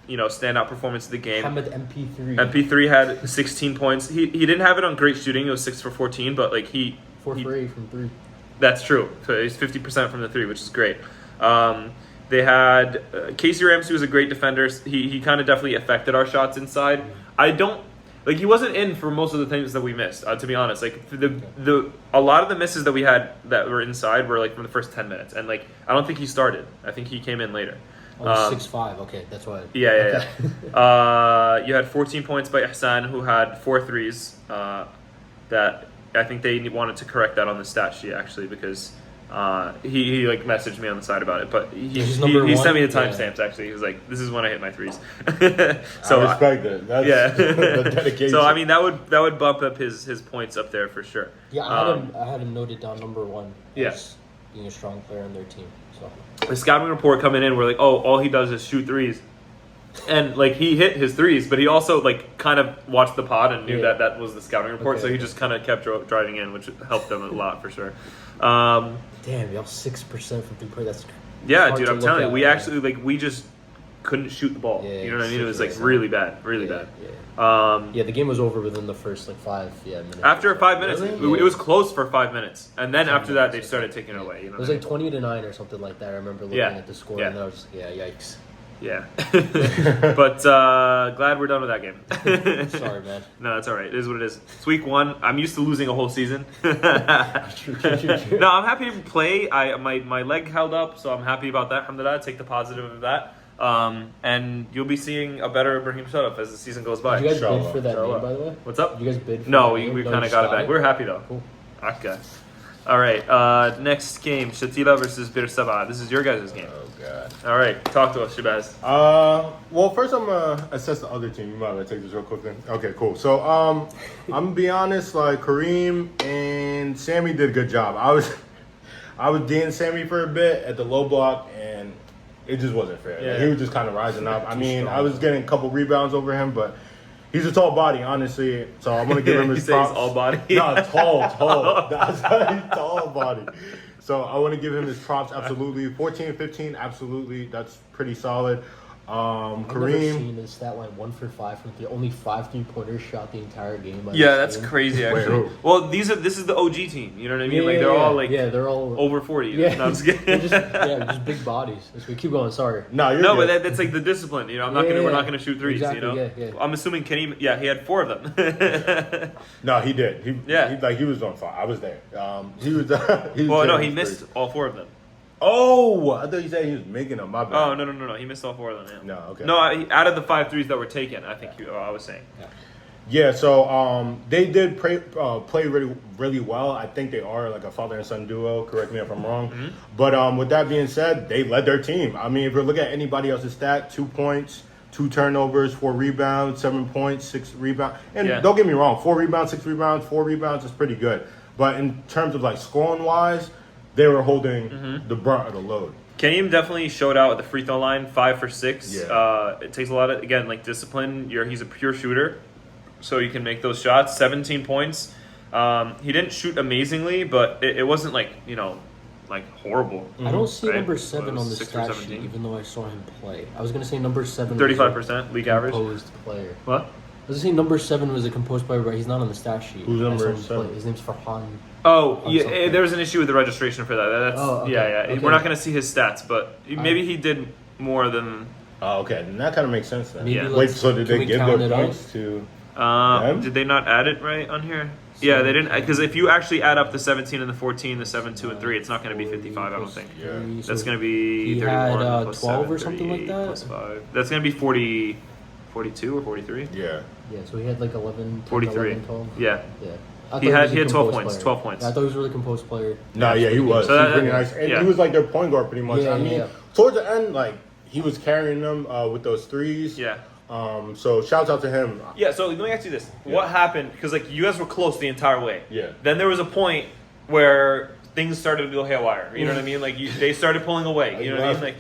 A: standout performance of the game.
B: Hamid MP3.
A: MP3 had 16 points. He didn't have it on great shooting. It was 6 for 14, but like
B: 4 for 8 from 3.
A: That's true. So he's 50% from the 3, which is great. They had Casey Ramsey was a great defender. He kind of definitely affected our shots inside. He wasn't in for most of the things that we missed. To be honest, like a lot of the misses that we had that were inside were like from the first 10 minutes, and like I don't think he started. I think he came in later.
B: 6'5". Okay, that's why.
A: Yeah. You had 14 points by Ihsan, who had 4 threes. That I think they wanted to correct that on the stat sheet actually because he like messaged me on the side about it, but he sent me the timestamps actually. He was like, "This is when I hit my threes." So
C: I respect it. That's the dedication.
A: So I mean that would bump up his points up there for sure.
B: Yeah, I had him noted down number 1. As being a strong player on their team. So
A: the scouting report coming in, we're like, oh, all he does is shoot threes. And like he hit his threes, but he also like kind of watched the pod and knew that was the scouting report, so he just kind of kept driving in, which helped them a lot for sure.
B: Damn, y'all 6% from 3-point. That's
A: yeah, dude. I'm telling you, we actually we just couldn't shoot the ball.
B: Yeah,
A: you know what I mean? It was like really bad.
B: Yeah, the game was over within the first like 5 minutes.
A: After 5 minutes,
B: Really?
A: it was close for 5 minutes, and then after that they started taking it away.
B: It was like 20-9 or something like that. I remember looking at the score and I was yikes.
A: Yeah, but glad we're done with that game.
B: Sorry, man.
A: No, that's all right. It is what it is. It's week 1. I'm used to losing a whole season.
B: True.
A: No, I'm happy to play. My leg held up, so I'm happy about that. Alhamdulillah, take the positive of that. And you'll be seeing a better Ibrahim Shutuf as the season goes by.
B: Did you guys bid for that name, by the way?
A: What's up?
B: Did you guys bid for
A: No,
B: that name?
A: we kind of got it back. We're happy though.
B: Cool.
A: Akka. All right, next game, Shatila versus Bir Seb'a. This is your guys' game.
C: Oh god.
A: All right, talk to us, Shabazz.
C: Well, first I'm gonna assess the other team. You might want to take this real quick then. Okay, cool. So I'm gonna be honest. Like Kareem and Sammy did a good job. I was dating Sammy for a bit at the low block, and it just wasn't fair.
A: Yeah.
C: Like, he was just kind of rising up. I mean, I was getting a couple rebounds over him, but he's a tall body, honestly. So I'm gonna give him his props.
A: He's all body.
C: No, tall. That's he's tall body. So I want to give him his props, absolutely. 14 and 15, absolutely. That's pretty solid.
B: I've never
C: Kareem.
B: seen his stat line 1 for 5 from the only 5 3-pointers shot the entire game. by
A: Yeah,
B: this
A: that's
B: team.
A: crazy.
C: Wait,
A: Actually,
C: who?
A: well, this is the OG team. You know what I mean?
B: Yeah,
A: Like
B: yeah,
A: they're all
B: yeah.
A: like
B: they're all
A: over 40.
B: Yeah,
A: No, I'm just
B: they're
A: kidding.
B: just big bodies. So we keep going. Sorry.
C: No, you're
A: No,
C: good.
A: but that's like the discipline. You know, I'm not
B: Yeah,
A: gonna. We're
B: yeah.
A: not gonna shoot threes.
B: Exactly,
A: You know.
B: yeah.
A: I'm assuming Kenny. Yeah, he had 4 of them.
C: No, he did. He was on fire. I was there. He was. He was
A: Well, no,
C: there.
A: he
C: was
A: missed
C: crazy.
A: all 4 of them.
C: Oh, I thought you said he was making them. My bad.
A: Oh no, he missed all 4 of them. Yeah.
C: No, okay.
A: No, out of the 5 threes that were taken, I think I was saying.
C: Yeah, so they did play really, really well. I think they are like a father and son duo. Correct me if I'm wrong.
A: Mm-hmm.
C: But with that being said, they led their team. I mean, if you look at anybody else's stat, 2 points, 2 turnovers, 4 rebounds, 7 points, 6 rebounds. And
A: Yeah.
C: don't get me wrong, 4 rebounds, 6 rebounds, 4 rebounds is pretty good. But in terms of like scoring wise, they were holding the brunt of the load.
A: Kaneem definitely showed out at the free throw line, 5 for 6.
C: Yeah.
A: It takes a lot of like discipline. He's a pure shooter, so you can make those shots. 17 points. He didn't shoot amazingly, but it wasn't like horrible.
B: I don't see
A: Right?
B: number
A: It
B: 7
A: was
B: on the
A: 6 or
B: stat
A: 17.
B: sheet, even though I saw him play. I was gonna say number 7.
A: 35% league average.
B: Composed player.
A: What?
B: I was gonna say number 7 was a composed player, but he's not on the stat sheet.
C: Who's
B: I saw
C: number
B: him play.
C: 7?
B: His name's Farhan.
A: Oh,
B: On
A: yeah.
B: something.
A: There was an issue with the registration for that. That's
B: Oh, okay,
A: yeah.
B: okay.
A: We're not going to see his stats, but maybe he did more than.
C: Oh, okay. Then that kind of makes sense then.
B: Maybe
A: Yeah.
C: Wait, so did
B: can
C: they
B: we
C: give
B: count
C: their
B: it
C: points to them?
A: Did they not add it right on here? Yeah, they didn't, because if you actually add up the 17 and the 14, the 7, 2, and 3, it's not going to be 55. I don't think.
C: Yeah.
A: That's going to be
B: he
A: 31
B: had,
A: plus
B: 12
A: 7,
B: or something like
A: 38
B: that?
A: plus 5. That's going to be 40, 42 or 43.
C: Yeah.
B: Yeah, so he had like 11, 10,
A: 43.
B: 11, 12.
A: Yeah.
B: Yeah. I thought
A: He had
B: was a
A: 12
B: composed
A: points.
B: player.
A: 12 points.
B: Yeah, I thought he was a really composed player.
C: No, yeah, he was.
A: So
C: He was
A: that-
C: pretty nice. And
A: yeah.
C: he was like their point guard pretty much.
B: Yeah,
C: I mean,
B: yeah.
C: towards the end, like, he was carrying them with those threes.
A: Yeah.
C: So shouts out to him.
A: Yeah, so let me ask you this.
C: Yeah.
A: What happened? Because, you guys were close the entire way.
C: Yeah.
A: Then there was a point where things started to go haywire. You know what I mean? Like, they started pulling away. You know what I mean? Like,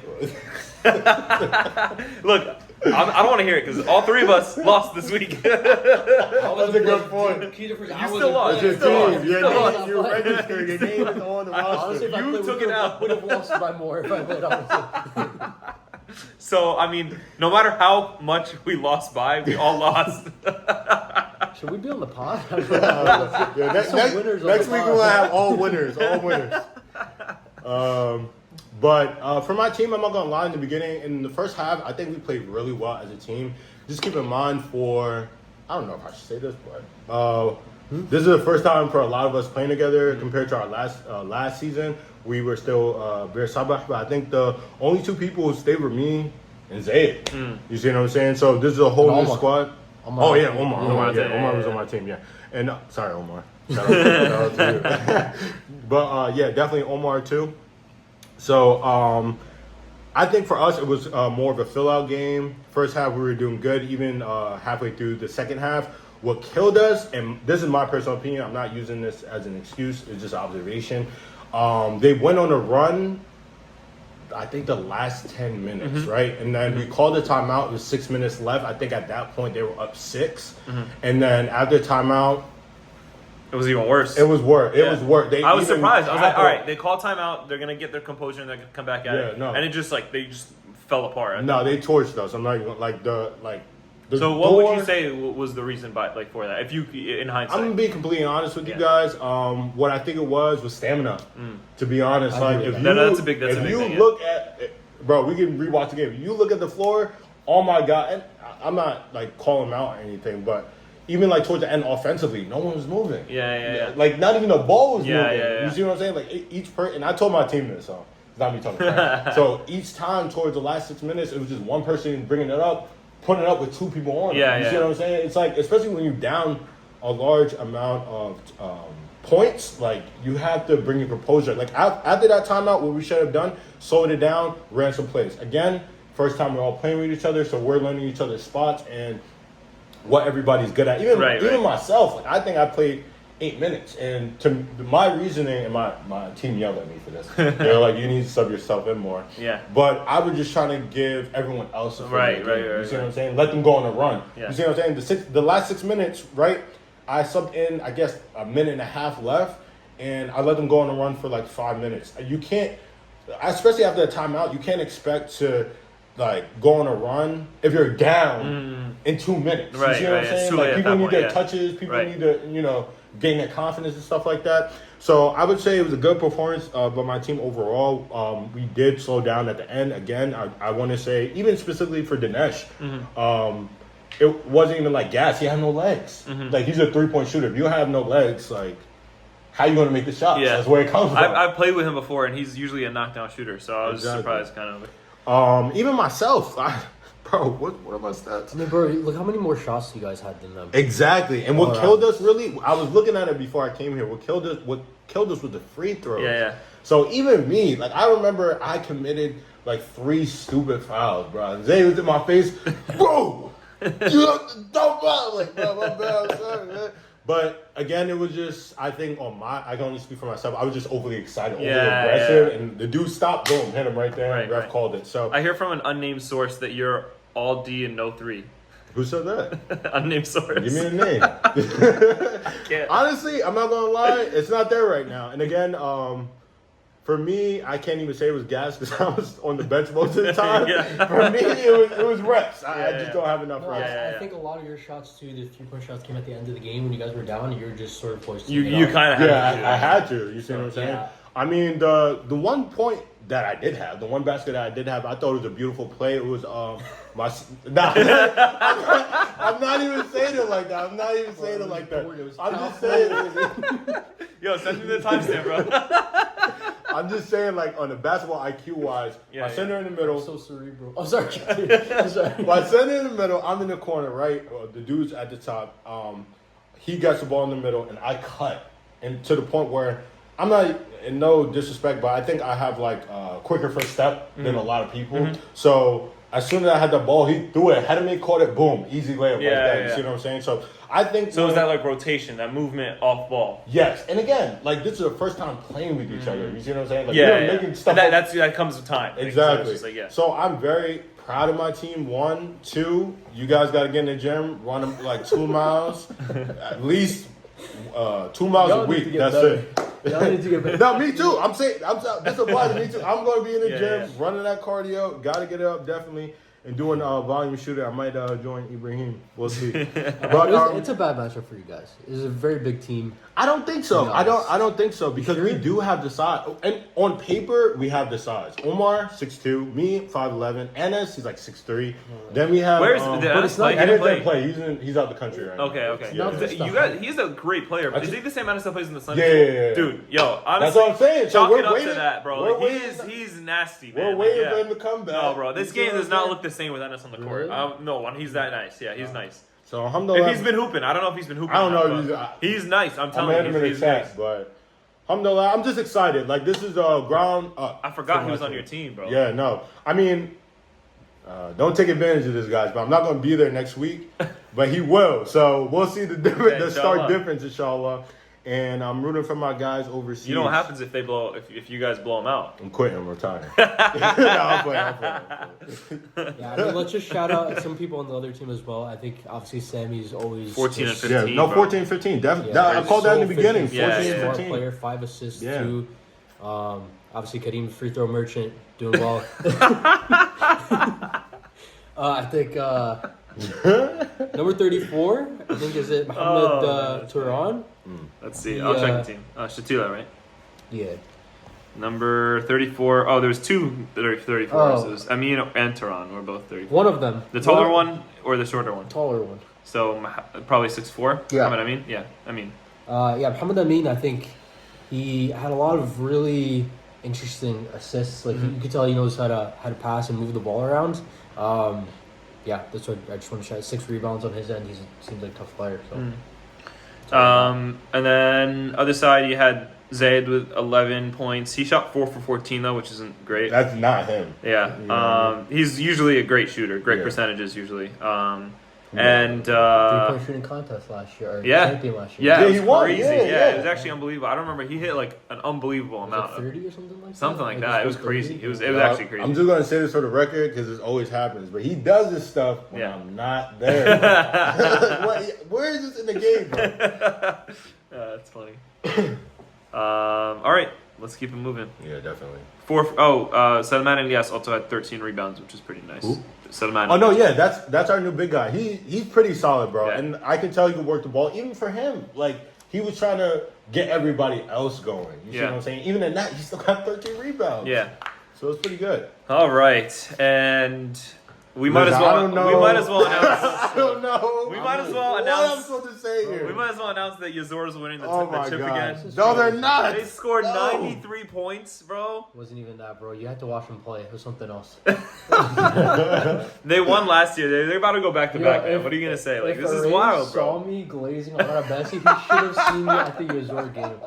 A: look, I don't want to hear it because all 3 of us lost this week.
C: That's a good point.
A: You still lost.
C: It's your
A: You still
C: team.
A: lost.
C: Your
A: Still
C: name,
A: lost.
C: your register, your name is on the
B: Honestly,
C: roster.
B: if I
A: You
B: played,
A: took
B: we
A: it out.
B: would have lost by more if I played, honestly.
A: So, I mean, no matter how much we lost by, we all lost.
B: Should we be on the pod?
C: Yeah,
B: Some winners on
C: next
B: the
C: week
B: pod.
C: we'll have all winners. All winners. But for my team, I'm not gonna lie. In the beginning, in the first half, I think we played really well as a team. Just keep in mind I don't know if I should say this, but this is the first time for a lot of us playing together compared to our last season. We were still Bir Seb'a, but I think the only 2 people who stayed were me and Zayd. You see what I'm saying? So this is a whole
B: And
C: new
B: Omar.
C: squad.
B: Omar.
C: Oh yeah, Omar.
B: Yeah,
C: Omar,
A: yeah,
C: Omar was
A: yeah.
C: on my team. Yeah, and sorry, Omar. Shout out to you. But yeah, definitely Omar too. So I think for us it was more of a fill-out game. First half we were doing good. Even halfway through the second half, what killed us, and this is my personal opinion, I'm not using this as an excuse, it's just observation. They went on a run, I think the last 10 minutes, right? And then we called a timeout, it was 6 minutes left. I think at that point they were up 6. And then after timeout,
A: It was even worse.
C: it was work. It
A: Yeah.
C: was work.
A: I was surprised. I was like, all right,
C: they
A: they call timeout. They're going to get their composure and they're going to come back at it.
C: Yeah, no.
A: And it just, they just fell apart.
C: no, they torched us. I'm not even like the
A: So what would you
C: door-
A: say was the reason for that? If you, in hindsight.
C: I'm gonna be completely honest with you
A: Yeah.
C: guys. What I think it was stamina. To be honest,
B: I
C: like
B: agree
C: if
B: with
C: you
A: that. That's a big
C: if you
A: thing, yeah.
C: look at, bro, we can rewatch the game. If you look at the floor, oh my god, and I'm not like calling them out or anything, but even like towards the end offensively, no one was moving.
A: Yeah.
C: Like not even the ball was
A: Yeah,
C: moving.
A: yeah.
C: You see what I'm saying? Like each person, and I told my team this, so it's not me talking crap. So each time towards the last 6 minutes, it was just one person bringing it up, putting it up with 2 people on it.
A: Yeah,
C: You
A: yeah.
C: see what I'm saying? It's like, especially when you're down a large amount of points, like you have to bring your composure. Like after that timeout, what we should have done, slowed it down, ran some plays. Again, first time we're all playing with each other, so we're learning each other's spots and what everybody's good at. Even
A: Right.
C: myself, like I think I played 8 minutes, and to my reasoning, and my team yelled at me for this. They're like, you need to sub yourself in more.
A: Yeah.
C: But I was just trying to give everyone else a feel
A: Right,
C: of the game.
A: right,
C: You see
A: right.
C: what I'm saying? Let them go on a run.
A: Yeah.
C: You see what I'm saying? The last 6 minutes, right? I subbed in, I guess, a minute and a half left, and I let them go on a run for like 5 minutes. You can't, especially after a timeout, you can't expect to like go on a run if you're down in 2 minutes. You
A: Right,
C: see what I'm saying? Like people need their touches, people need to gain their confidence and stuff like that. So I would say it was a good performance by my team overall. We did slow down at the end. Again, I want to say, even specifically for Dinesh, it wasn't even like gas. He had no legs. Like, he's a 3-point shooter. If you have no legs, like, how you going to make the shots?
A: Yeah.
C: That's where it comes from.
A: I've played with him before, and he's usually a knockdown shooter, so I was surprised kind
C: of. Even myself, bro, what are my stats?
B: I mean, bro, look how many more shots you guys had than them.
C: Exactly. And what killed us really, I was looking at it before I came here. What killed us was the free throws.
A: Yeah.
C: So even me, like, I remember I committed like 3 stupid fouls, bro. Zay was in my face, bro. Don't like, bro, my bad, I'm sorry, man. But again, it was just, I think I can only speak for myself. I was just overly excited, overly aggressive, and the dude stopped, boom, hit him right there. Ref called it. So
A: I hear from an unnamed source that you're all D and no 3.
C: Who said that?
A: Unnamed source.
C: Give me a name. Honestly, I'm not gonna lie, it's not there right now. And again, for me, I can't even say it was gas because I was on the bench most of the time. For me, it was reps. I just don't have enough reps.
B: I think a lot of your shots too, the 3-point shots came at the end of the game when you guys were down. You were just sort of forced.
A: You kind of had to.
C: I had to. You see what I'm saying?
B: Yeah.
C: I mean, the one point that I did have, the one basket that I did have, I thought it was a beautiful play. It was my. Nah, I'm not even saying it like that. I'm just saying.
A: Yo, send me the timestamp, bro.
C: I'm just saying, like, on the basketball IQ wise, my center in the middle.
B: I'm so cerebral. I'm sorry. I'm sorry.
C: My center in the middle, I'm in the corner, right? The dude's at the top. He gets the ball in the middle, and I cut. And to the point where I'm not, in no disrespect, but I think I have, like, a quicker first step than a lot of people. So as soon as I had the ball, he threw it ahead of me, caught it, boom, easy layup like that. You see what I'm saying? So I think.
A: So is that like rotation, that movement off ball?
C: Yes, and again, like, this is the first time playing with each other. You see what I'm saying? Like,
A: making stuff. That comes with time.
C: Exactly.
A: Like,
C: so I'm very proud of my team. 1, 2, you guys got to get in the gym, run like 2 miles, at least 2 miles a week. That's it.
B: Y'all need to get better.
C: No, me too. I'm saying, this applies to me too. I'm going to be in the gym, running that cardio. Got to get it up, definitely. And doing volume shooter, I might join Ibrahim. We'll see. But
B: it's a bad matchup for you guys. It's a very big team.
C: I don't think so. I don't think so because we do have the size. And on paper, we have the size. Omar 6'2", me 5'11", Enes he's like 6'3". Then we have.
A: Where's but
C: it's not. Enes didn't play. He's out the country right now.
A: Okay. You guys, he's a great player. Is he the same Enes that plays in the Sun?
C: Yeah.
A: Dude, yo, honestly,
C: that's what I'm saying. So
A: chalk
C: we're
A: it up
C: waiting,
A: to that, bro. Like, he's nasty, man.
C: We're waiting for him to come back.
A: No, bro, this game does not look the same with Enes on the court.
B: Really?
A: No, he's that nice. Yeah, he's nice.
C: So alhamdulillah.
A: If he's been hooping, I don't know if he's been hooping.
C: I don't know.
A: He's nice. I'm telling you, he's nice.
C: But alhamdulillah, I'm just excited. Like, this is ground up.
A: I forgot he was on your team, bro.
C: Yeah, no. I mean, don't take advantage of this, guys. But I'm not going to be there next week. But he will. So we'll see the start difference, inshallah. And I'm rooting for my guys overseas.
A: You know what happens if if you guys blow them out?
C: I'm quitting. I'm retiring. I'm playing.
B: Yeah, I mean, let's just shout out some people on the other team as well. I think obviously Sammy's always
A: 14 and 15.
C: Yeah, no, 14, 15. Definitely. I called that in the beginning. 14
B: and
C: 15.
B: Player, 5 assists, 2. Obviously, Kareem, free throw merchant, doing well. I think number 34. I think is it Mohamed Turan.
A: Let's see. I'll check the team. Shatila, right?
B: Yeah.
A: Number 34. Oh, there was 2 that are 34.
B: Oh.
A: So it was Amin and Tehran were both 34.
B: One of them.
A: The taller one or the shorter one?
B: Taller one.
A: So probably 6'4".
B: Yeah.
A: Mohamed Amin? Yeah, Amin.
B: Mohamed Amin, I think he had a lot of really interesting assists. Like, you could tell he knows how to pass and move the ball around. That's what I just want to shout. 6 rebounds on his end. He seems like a tough player. So.
A: And then other side, you had Zayd with 11 points. He shot 4 for 14 though, which isn't great.
C: That's not him.
A: Yeah. He's usually a great shooter. Great percentages usually. And
B: 3-point shooting contest last year. Or champion last year.
A: Yeah, it was
C: he won.
A: crazy.
C: Yeah.
A: It was actually unbelievable. I don't remember. He hit like an unbelievable amount.
B: Like 30 or something like that.
A: Something like that. It was crazy. It was actually crazy.
C: I'm just gonna say this for the record because this always happens. But he does this stuff when I'm not there. Where is this in the game, bro?
A: That's funny. All right. let's keep it moving.
C: Yeah, definitely.
A: Salman Ilyas also had 13 rebounds, which is pretty nice.
C: Who?
A: Salman.
C: Oh no, yeah, that's our new big guy. He's pretty solid, bro.
A: Yeah.
C: And I can tell he can work the ball. Even for him, like he was trying to get everybody else going. You see what I'm saying? Even in that, he still got 13 rebounds.
A: Yeah.
C: So it's pretty good.
A: All right, and we might as well.
C: I don't know.
A: We might as well announce.
C: I don't know.
A: We might as well
C: What
A: announce.
C: I'm supposed to say here?
A: We might as well announce that Yazur is winning the chip
C: God.
A: again.
C: No, they're not.
A: They scored
C: No.
A: 93 points, bro.
B: Wasn't even that, bro. You had to watch them play. It was something else.
A: They won last year. They're about to go back to back, man. What are you gonna say? Like, this is wild, bro.
B: Saw me glazing on our Bessie. He should have seen me at the Yazur game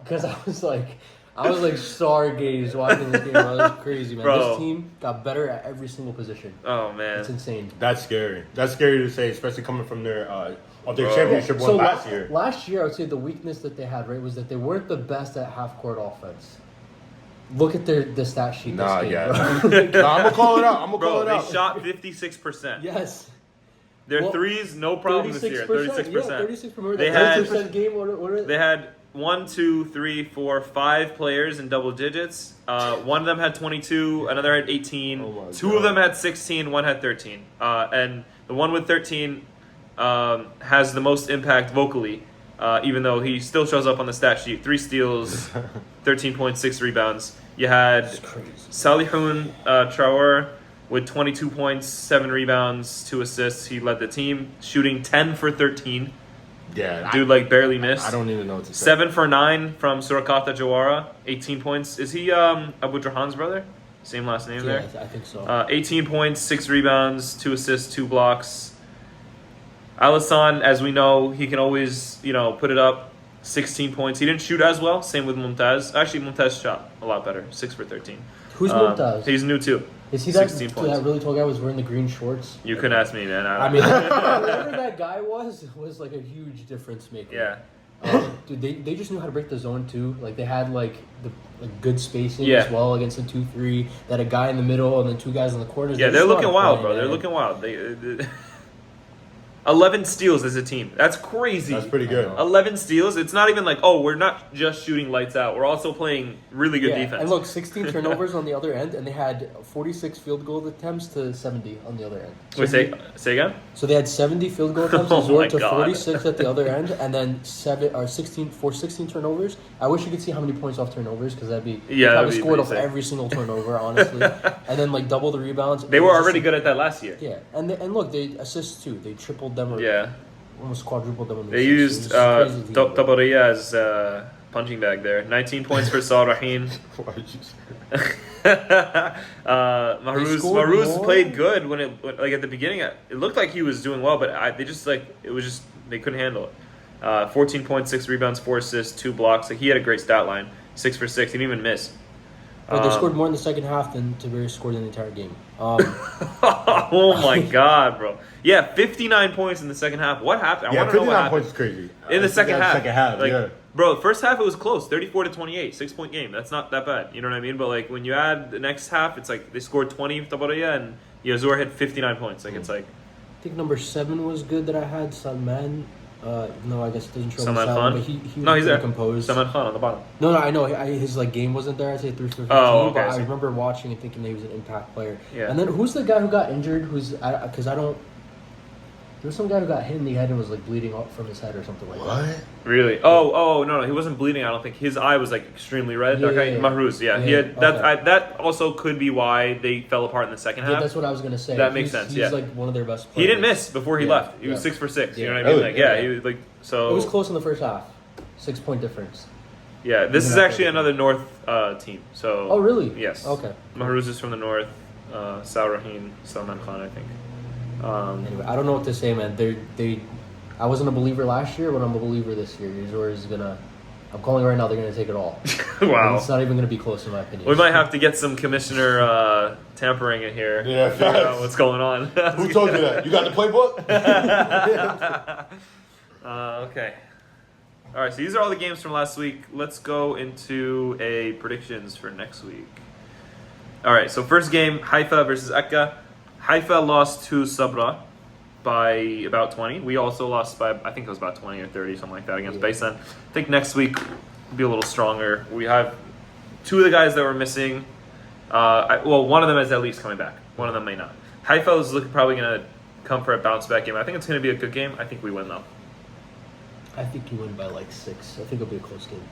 B: because I was like stargazed watching this game. Bro. That was crazy, man.
A: Bro.
B: This team got better at every single position.
A: Oh man,
B: It's insane.
C: That's scary. That's scary to say, especially coming from their
A: Bro.
C: championship one last year.
B: Last year, I would say the weakness that they had, right, was that they weren't the best at half-court offense. Look at the stat sheet.
C: Nah,
B: this game,
C: yeah.
B: bro.
C: No, I'm gonna call it out. I'm gonna
A: bro.
C: call it
A: They
C: out.
A: shot 56%.
B: Yes.
A: Their
B: Well,
A: threes, no problem this year. 36%.
B: Yeah, 36%.
A: They
B: That
A: had-
B: 30% game. What are
A: They had 5 players in double digits. One of them had 22, another had 18.
C: Oh my
A: Two
C: God.
A: of them had 16, one had 13. And the one with 13 has the most impact vocally, even though he still shows up on the stat sheet. 3 steals, 13.6 rebounds. You had
B: It's crazy.
A: Salihun Traore with 22 points, 7 rebounds, 2 assists. He led the team, shooting 10 for 13.
C: Yeah,
A: Dude, like, barely missed.
C: I don't even know what to say.
A: 7 for 9 from Surakata Jawara, 18 points. Is he Abu Drahan's brother? Same last name
B: Yeah,
A: there.
B: I think so.
A: 18 points, 6 rebounds, 2 assists, 2 blocks. Alisson, as we know, he can always, put it up. 16 points. He didn't shoot as well. Same with Mumtaz. Actually, Mumtaz shot a lot better. 6 for 13.
B: Who's Mumtaz?
A: He's new too.
B: Is he that,
A: 16 points.
B: that really tall guy was wearing the green shorts?
A: You couldn't ask me, man.
B: I mean, whoever that guy was like a huge difference maker.
A: yeah.
B: Dude, they just knew how to break the zone too. Like they had the good spacing
A: Yeah.
B: as well against the 2-3. They had a guy in the middle and then 2 guys in the corners.
A: Yeah,
B: They
A: they're
B: just know
A: looking
B: how to
A: wild,
B: play,
A: bro. They're
B: man.
A: looking wild. They 11 steals as a team. That's crazy.
C: That's pretty good.
A: 11 steals. It's not even like, oh, we're not just shooting lights out. We're also playing really good defense.
B: And look, 16 turnovers on the other end, and they had 46 field goal attempts to 70 on the other end.
A: Wait, say again?
B: So they had 70 field goal attempts
A: Oh my
B: resort to
A: God.
B: 46 at the other end, and then 16 turnovers. I wish you could see how many points off turnovers because that'd be
A: Yeah, that'd
B: probably
A: be
B: scored
A: pretty
B: off
A: sick.
B: every single turnover, honestly, and then double the rebounds.
A: They
B: It
A: were
B: was
A: already
B: just-
A: good at that last year.
B: Yeah, and look, they assists too. They tripled them or
A: Yeah.
B: almost quadrupled them. In the
A: They
B: assists.
A: used
B: It was crazy to see.
A: Tiberias as punching bag there. 19 points for Salaheen.
C: Why'd you say
A: Mahruz
B: scored more?
A: played good when at the beginning. It looked like he was doing well, but they couldn't handle it. 14 points, 6 rebounds, 4 assists, 2 blocks. Like he had a great stat line. 6 for 6. He didn't even miss.
B: But they scored more in the second half than Tiberias scored in the entire game.
A: Oh my God, bro! Yeah, 59 points in the second half. What happened? I
C: Yeah,
A: want to know what
C: 59
A: happened.
C: points is crazy.
A: In the second half.
C: Second half,
A: like,
C: yeah.
A: Bro, first half it was close, 34-28, 6-point game. That's not that bad. You know what I mean? But like when you add the next half, it's like they scored 20 Tabaraya and Yazur had 59 points. Like it's like
B: I think number 7 was good that I had. Salman. No, I guess it doesn't show
A: Salman
B: the
A: Khan?
B: but he was
A: No, he's
B: pretty
A: there.
B: composed.
A: Salman Khan on the bottom.
B: No, I know his game wasn't there. I say 3 for 15,
A: Oh, okay,
B: but
A: I
B: I
A: see.
B: remember watching and thinking that he was an impact player.
A: Yeah.
B: And then who's the guy who got injured? Because I don't. There was some guy who got hit in the head and was bleeding out from his head or something like that.
C: What?
A: Really? Oh, no, he wasn't bleeding. I don't think his eye was extremely red.
B: Yeah,
A: Okay,
B: yeah.
A: Mahruz, yeah, he
B: Yeah,
A: had that.
B: okay.
A: That also could be why they fell apart in the second
B: Yeah,
A: half.
B: that's what I was gonna say.
A: That makes sense,
B: He's
A: yeah.
B: one of their best players.
A: He didn't miss before he
B: Yeah,
A: left. He was
B: yeah.
A: 6 for 6. You
B: Yeah.
A: know what I mean?
C: Really?
A: Yeah,
B: Yeah.
A: he was so.
B: It was close in the first half. 6-point difference.
A: Yeah, this is
B: Yeah.
A: actually another North team. So.
B: Oh, really?
A: Yes.
B: Okay.
A: Mahruz is from the North. Sauraheen, Salman Khan, I think.
B: Anyway, I don't know what to say, man. I wasn't a believer last year, but I'm a believer this year. Yazur is gonna. I'm calling it right now. They're gonna take it all.
A: Wow.
B: And it's not even gonna be close in my opinion.
A: We might have to get some commissioner tampering in here.
C: Yeah,
A: Figure out
C: facts.
A: what's going on.
C: Who told you that? You got the playbook?
A: Okay. All right, so these are all the games from last week. Let's go into a predictions for next week. All right, so first game, Haifa versus Akka. Haifa lost to Sabra by about 20. We also lost by, I think it was about 20 or 30, something like that, against
B: Yeah.
A: Baysan. I think next week will be a little stronger. We have two of the guys that were missing. One of them is at least coming back. One of them may not. Haifa is probably going to come for a bounce back game. I think it's going to be a good game. I think we win though.
B: I think you win by like 6. I think it'll be a close game.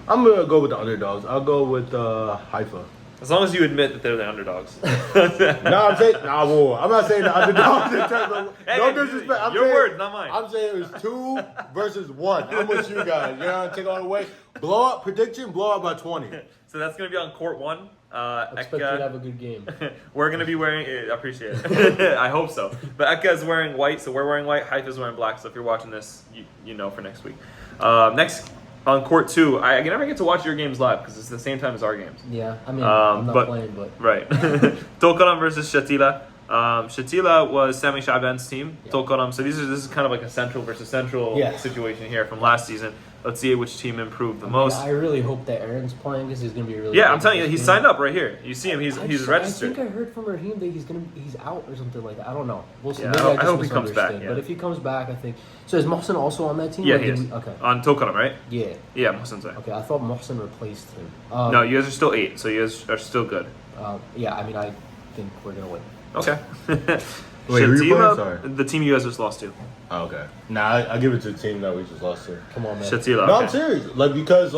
C: I'm gonna go with the underdogs. I'll go with Haifa.
A: As long as you admit that they're the underdogs.
C: I'm saying I'm not saying the underdogs in terms of no disrespect.
A: Your words, not mine.
C: I'm saying it was 2 versus 1. I'm with you guys. You're gonna take all the way. Blow up prediction. Blow up by 20.
A: So that's gonna be on court 1.
B: I expect you to have a good game.
A: We're gonna be wearing. I appreciate it. I hope so. But Akka is wearing white, so we're wearing white. Haifa is wearing black. So if you're watching this, you know for next week. Next on court 2, I never get to watch your games live because it's the same time as our games.
B: Yeah, I mean, I'm not playing, but
A: right. Tulkarem versus Shatila. Shatila was Sami Shaban's team. Yeah. Tulkarem. So this is kind of like a central versus central situation here from last season. Let's see which team improved the most.
B: I really hope that Aaron's playing because he's going to be really.
A: Yeah, I'm telling you, he's signed up right here. You see him. He's registered.
B: I think I heard from Raheem that he's out or something like that. I don't know. We'll see.
A: Yeah, I hope he comes back. Yeah.
B: But if he comes back, I think. So is Mohsen also on that team?
A: Yeah, he is.
B: Okay.
A: On Tulkarem, right?
B: Yeah.
A: Yeah, Mohsen's there.
B: Okay, I thought Mohsen replaced him.
A: No, you guys are still 8, so you guys are still good.
B: Yeah, I mean, I think we're gonna win.
A: Okay.
C: Wait, who are you playing? Sorry.
A: The team you guys just lost to.
C: Oh, okay. Nah, I give it to the team that we just lost to.
B: Come on, man.
A: Shatila.
C: No,
A: okay.
C: I'm serious. Because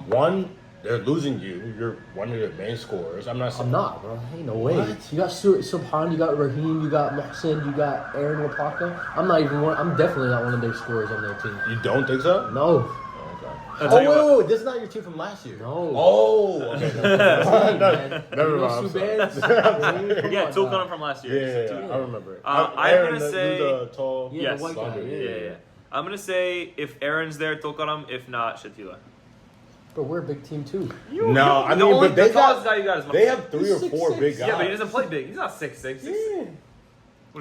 C: one, they're losing you. You're one of their main scorers. I'm not,
B: bro. Ain't no way.
C: What?
B: You got Subhan, you got Raheem, you got Mohsen, you got Aaron Lapaka. I'm definitely not one of their scorers on their team.
C: You don't think so?
B: No.
C: Wait, this is not your team from last year.
B: No.
C: Oh, okay.
B: Never mind.
A: Yeah, Tulkarem from last year.
C: Yeah, I remember it.
A: I'm going to say...
C: the tall...
A: Yes.
B: The white guy.
A: Yeah. I'm going to say if Aaron's there, Tulkarem. If not, Shatila.
B: But we're a big team too.
A: But they
C: have 3 or 4 big guys.
A: Yeah, but he doesn't play big. He's not 6'6".
C: Yeah.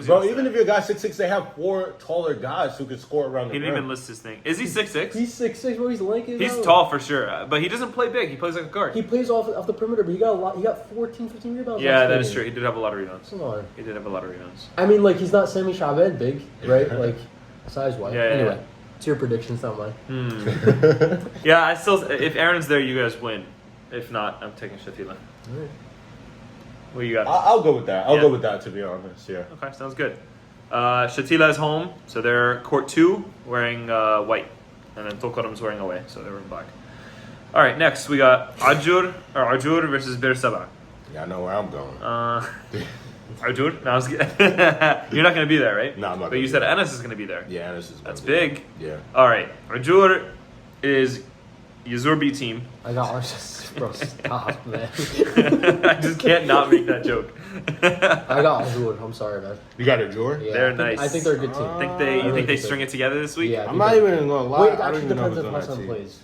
C: Bro, even if you're a guy 6'6", they have 4 taller guys who can score around the rim.
A: He didn't even list his thing. Is he 6'6"?
B: He's 6'6", bro. He's lanky.
A: He's tall for sure, but he doesn't play big. He plays like a guard.
B: He plays off the perimeter, but he got 14, 15 rebounds.
A: Yeah, that is true. He did have a lot of rebounds.
B: Come on.
A: He did have a lot of rebounds.
B: I mean, like, he's not Sami Shaban big, right? Like, size-wise.
A: Yeah,
B: anyway, it's your predictions, not mine.
A: Yeah, if Aaron's there, you guys win. If not, I'm taking Shatila.
B: All right.
A: What you got?
C: I'll go with that. I'll go with that, to be honest. Yeah.
A: Okay, sounds good. Shatila is home, so they're court 2 wearing white, and then Tulkarem's wearing away, so they're in black. All right, next we got Ajjur versus Bir Seb'a.
C: Yeah, I know where I'm going.
A: Ajjur? No, you're not going to be there, right?
C: No, I'm not.
A: But you said Enes is going to be there.
C: Yeah, Enes is.
A: That's big.
C: Yeah.
A: All right, Ajjur is Yazur B team.
B: I got ours. Bro, stop, man.
A: I just can't not make that joke.
B: I got Ajjur. I'm sorry, man.
C: You got Ajjur?
B: Yeah,
A: they're nice.
B: I think they're a good team.
A: You think they string it together this week?
B: Yeah.
C: I'm not even gonna lie.
B: Wait,
C: I don't
B: actually
C: even know
B: depends
C: who's
B: if
C: on
B: my
C: that
B: son
C: team.
B: plays.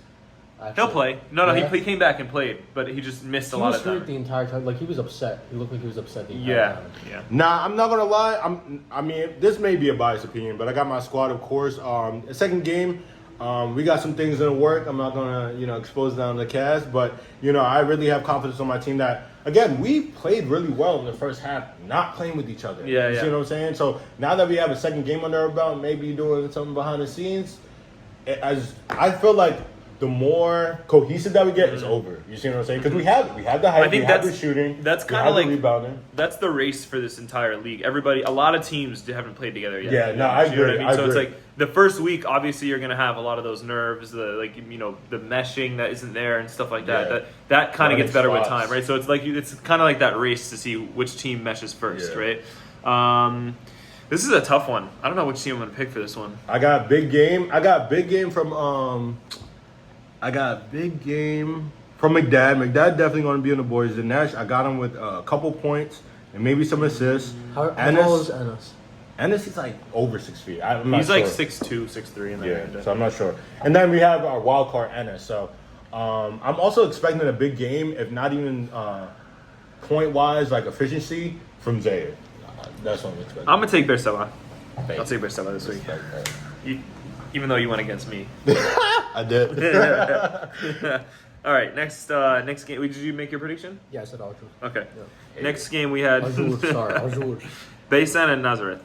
A: He'll play. No,
B: Yeah.
A: he came back and played, but he just missed a lot of
B: He was hurt
A: time.
B: the entire time. Like, he was upset. He looked like he was upset the entire time.
A: Yeah.
C: Nah, I'm not gonna lie. I mean, this may be a biased opinion, but I got my squad, of course. Second game, we got some things in the work. I'm not gonna, expose that on the cast, but I really have confidence on my team that, again, we played really well in the first half, not playing with each other.
A: Yeah,
C: you see what I'm saying? So now that we have a second game under our belt, maybe doing something behind the scenes, I feel like the more cohesive that we get, it's over. You see what I'm saying? Because we have the height, we have the shooting,
A: that's
C: we
A: kind
C: have
A: of like
C: the rebounding.
A: That's the race for this entire league. A lot of teams haven't played together yet.
C: Yeah, no, I
A: You know what
C: agree.
A: I mean? So it's like the first week, obviously, you're gonna have a lot of those nerves, the meshing that isn't there and stuff like that.
C: Yeah.
A: That kind of gets better with
C: spots.
A: time, right? So it's like it's kind of like that race to see which team meshes first,
C: Yeah.
A: right? This is a tough one. I don't know which team I'm gonna pick for this one.
C: I got big game from I got big game from McDad. McDad definitely going to be on the boards. Dinesh, I got him with a couple points and maybe some assists.
B: How tall is Enes?
C: Enes is like over 6 feet.
A: He's like 6'2", 6'3", in that range.
C: Yeah, so I'm not sure. And then we have our wild card Enes. So I'm also expecting a big game, if not even point-wise, like efficiency, from Zaire. That's what I'm expecting.
A: I'm gonna take Bir Seb'a. I'll take Bir Seb'a this week. Even though you went against me.
C: I did.
A: All right, next game. Did you make your prediction?
B: Yeah, I said Ajjur.
A: Okay.
B: Yeah.
A: Next game we had
B: Ajjur, sorry, Ajjur.
A: Baysan and Nazareth.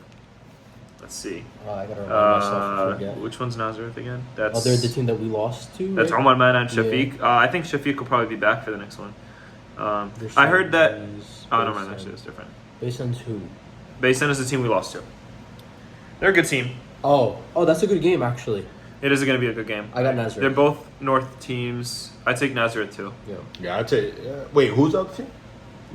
A: Let's see.
B: I gotta remind myself. I forget.
A: Which one's Nazareth again?
B: They're the team that we lost to.
A: That's
B: right?
A: Omar Man and Shafiq.
B: Yeah.
A: I think Shafiq will probably be back for the next one. I heard that. Oh, no, man, actually, it's different.
B: Baysan's who?
A: Baysan is the team we lost to. They're a good team.
B: Oh, that's a good game actually.
A: It is going to be a good game.
B: I got Nazareth.
A: They're both North teams. I take Nazareth too.
C: Yeah, I'd say. Wait, who's the other team?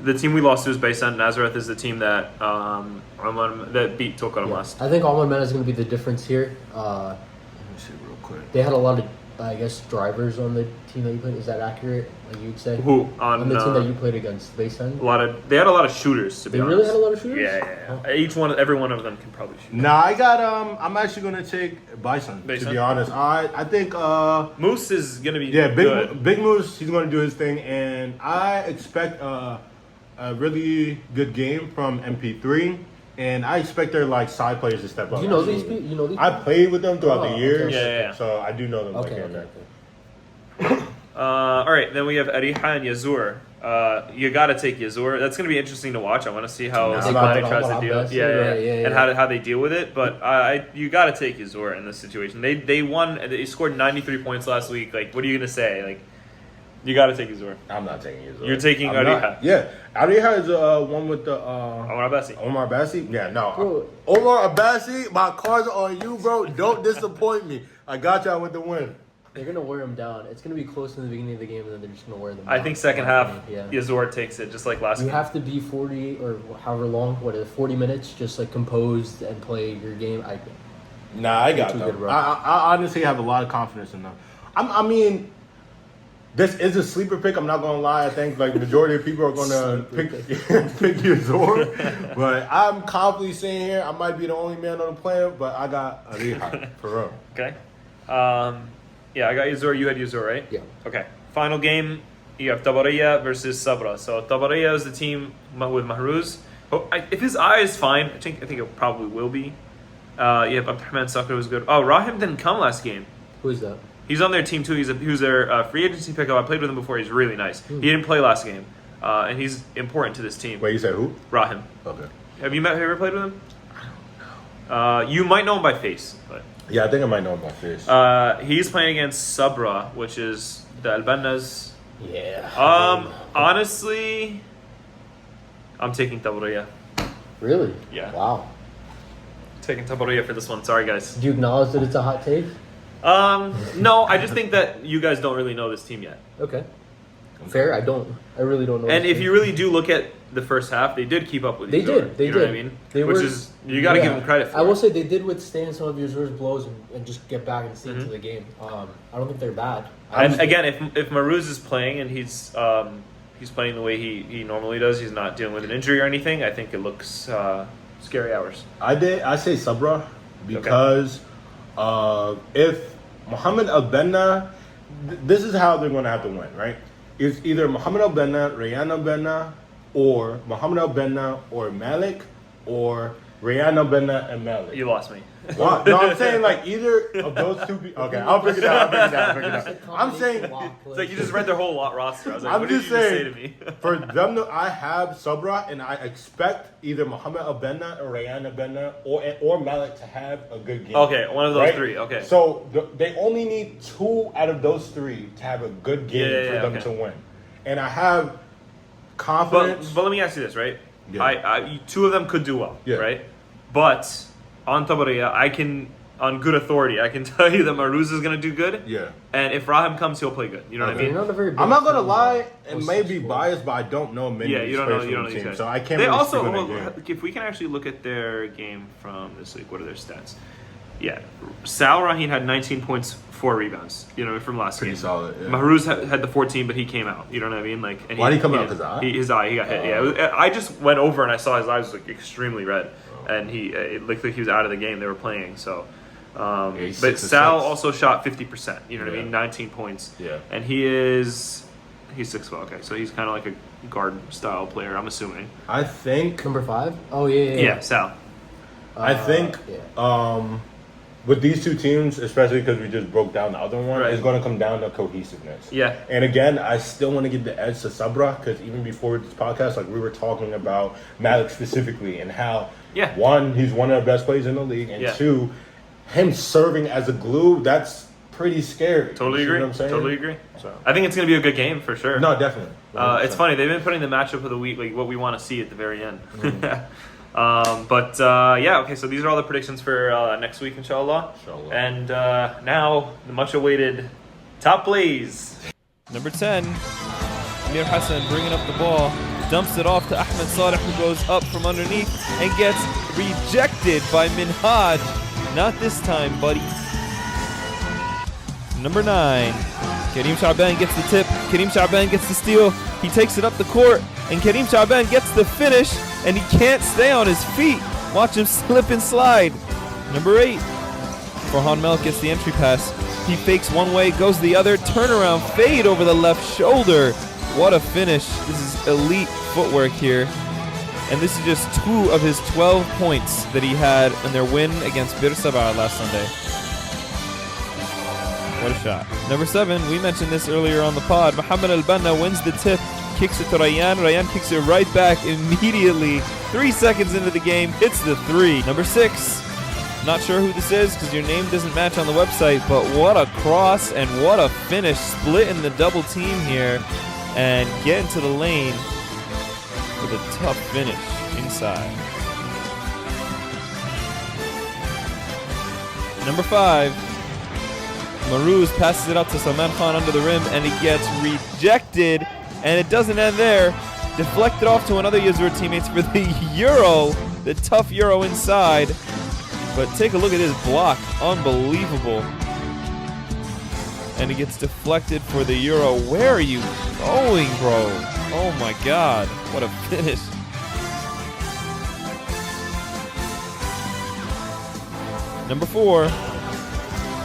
A: The team we lost to is Baysan. Nazareth is the team that that beat Tulkarem last.
B: I think Omar Man is going to be the difference here.
C: Let me see real quick.
B: They had a lot of, I guess, drivers on the team that you played. Is that accurate? Like you'd say?
A: Who
B: on the team that you played against? Baysan?
A: They had a lot of shooters. To be honest,
B: they really had a lot of shooters.
A: Yeah. Every one of them can probably shoot.
C: Nah, I got I'm actually gonna take Baysan. To be honest, I think
A: Moose is gonna be
C: Big Moose. He's gonna do his thing, and I expect a really good game from MP3. And I expect their side players to step up.
B: Do you know these people? You know these
C: I played with them throughout the years.
A: Okay. Yeah.
C: So I do know them.
B: Okay.
A: All right, then we have Areeha and Yazur. You got to take Yazur. That's going to be interesting to watch. I want to see how Zimbabwe tries to deal. And how they deal with it. But you got to take Yazur in this situation. They won. They scored 93 points last week. Like, what are you going to say? You got to take Yazur.
C: I'm not taking Yazur.
A: You're taking Areeha.
C: Yeah, Areeha is one with the
A: Omar Abbasi.
C: Omar Abbasi? Yeah, no. Bro. Omar Abbasi, my cards are on you, bro. Don't disappoint me. I got y'all with the win.
B: They're gonna wear them down. It's gonna be close in the beginning of the game, and then they're just gonna wear them down.
A: I think second half, Yazur takes it, just like last game.
B: You have to be 40 or however long, 40 minutes, just composed and play your game.
C: I got them. I honestly have a lot of confidence in them. I mean, this is a sleeper pick. I'm not gonna lie. I think majority of people are gonna pick Yazur, but I'm confidently saying here I might be the only man on the planet, but I got Areeha for real.
A: Okay. Yeah, I got Yazur. You had Yazur, right?
B: Yeah.
A: Okay. Final game, you have Tiberias versus Sabra. So Tiberias is the team with Mahruz. If his eye is fine, I think it probably will be. You have Abdullah Sakra was good. Oh, Rahim didn't come last game.
B: Who is that?
A: He's on their team too. He was their free agency pickup. I played with him before. He's really nice. He didn't play last game, and he's important to this team.
C: Wait, you said who?
A: Rahim.
C: Okay.
A: Have you ever played with him? I don't know. You might know him by face, but.
C: Yeah, I think I might know him by face.
A: He's playing against Sabra, which is the Albanas.
B: Yeah.
A: Honestly, I'm taking Tiberias.
B: Really?
A: Yeah.
B: Wow.
A: Taking Tiberias for this one. Sorry, guys.
B: Do you acknowledge that it's a hot take?
A: No, I just think that you guys don't really know this team yet.
B: Okay. Fair. I really don't know.
A: And if you really do look at the first half, they did keep up with
B: They
A: Yazur,
B: did. They
A: you know
B: did.
A: what I mean?
B: They
A: Which
B: were,
A: is, you got to give them credit for.
B: I will say they did withstand some of Yazur's blows and just get back and see into the game. I don't think they're bad.
A: And again, if Mahruz is playing and he's playing the way he normally does, he's not dealing with an injury or anything, I think it looks scary hours.
C: I say Sabra because if Mohammed Al-Benna, this is how they're going to have to win, right? It's either Mohammed Al-Benna, Rayyan Al-Benna, or Mohammed Al-Benna, or Malik, or Rayyan Al-Benna and Malik.
A: You lost me.
C: What? No, I'm saying either of those two people. Okay, I'll break it down. I'm saying
A: it's like you just read their whole roster. I was like,
C: I'm
A: what
C: just
A: did you
C: saying,
A: just say to me?
C: for them to, I have Sabra, and I expect either Mohammed Al-Benna or Rayyan Al-Benna or Malik to have a good game.
A: Okay, one of those three. Okay.
C: So they only need 2 out of those 3 to have a good game for them to win, and I have confidence.
A: But let me ask you this, right?
C: Yeah.
A: I 2 of them could do well, right? But on Tiberias, I can, on good authority, I can tell you that Mahruz is going to do good.
C: Yeah.
A: And if Rahim comes, he'll play good. You know what I mean?
C: I'm not going to lie, and may be biased, but I don't know many
A: you don't know these
C: teams,
A: guys.
C: so I can't
A: They
C: really
A: also,
C: speak on that game.
A: if we can actually look at their game from this week, what are their stats? Yeah. Sal Rahim had 19 points, 4 rebounds, from last game.
C: Pretty solid, yeah.
A: Mahruz had the 14, but he came out. You know what I mean? And
C: why did he come out? His eye?
A: His eye, he got hit. Yeah. I just went over and I saw his eyes was extremely red. And it looked like he was out of the game. They were playing, so. But Sal also shot 50%. You know what I mean? 19 points.
C: Yeah.
A: And he's 6'4". Okay, so he's kind of like a guard style player. I'm assuming.
C: I think
B: number 5. Oh yeah.
A: Yeah, Sal.
C: I think with these two teams, especially because we just broke down the other one,
A: Right.
C: it's going to come down to cohesiveness.
A: Yeah.
C: And again, I still want to give the edge to Sabra because even before this podcast, like we were talking about Malik specifically and how,
A: Yeah.
C: one, he's one of the best players in the league, and
A: Yeah.
C: two, him serving as a glue, that's pretty scary.
A: Totally
C: You see
A: agree.
C: what I'm saying?
A: Totally agree.
C: So.
A: I think it's going to be a good game for sure.
C: No, definitely.
A: It's funny. They've been putting the matchup of the week, like what we want to see at the very end. Yeah, okay, so these are all the predictions for next week, inshallah.
C: Inshallah.
A: And now, the much awaited top plays.
D: Number 10, Amir Hassan bringing up the ball, dumps it off to Ahmed Saleh, who goes up from underneath and gets rejected by Minhaj. Not this time, buddy. Number 9, Kareem Shaban gets the tip. Kareem Shaban gets the steal. He takes it up the court, and Kareem Shaban gets the finish, and he can't stay on his feet. Watch him slip and slide. Number 8, Farhan Malik gets the entry pass. He fakes one way, goes the other, turnaround fade over the left shoulder. What a finish. This is elite footwork here. And this is just 2 of his 12 points that he had in their win against Bir Seb'a last Sunday. What a shot. Number 7, we mentioned this earlier on the pod. Mohammed Al-Banna wins the tip, kicks it to Rayyan. Rayyan kicks it right back immediately. 3 seconds into the game, hits the 3. Number 6, not sure who this is because your name doesn't match on the website, but what a cross and what a finish. Splitting the double team here and get into the lane with a tough finish inside. Number 5, Maruz passes it out to Salman Khan under the rim, and he gets rejected, and it doesn't end there. Deflected off to another Yazur teammates for the Euro, the tough Euro inside. But take a look at his block, unbelievable. And he gets deflected for the Euro. Where are you going, bro? Oh my God, what a finish. Number 4,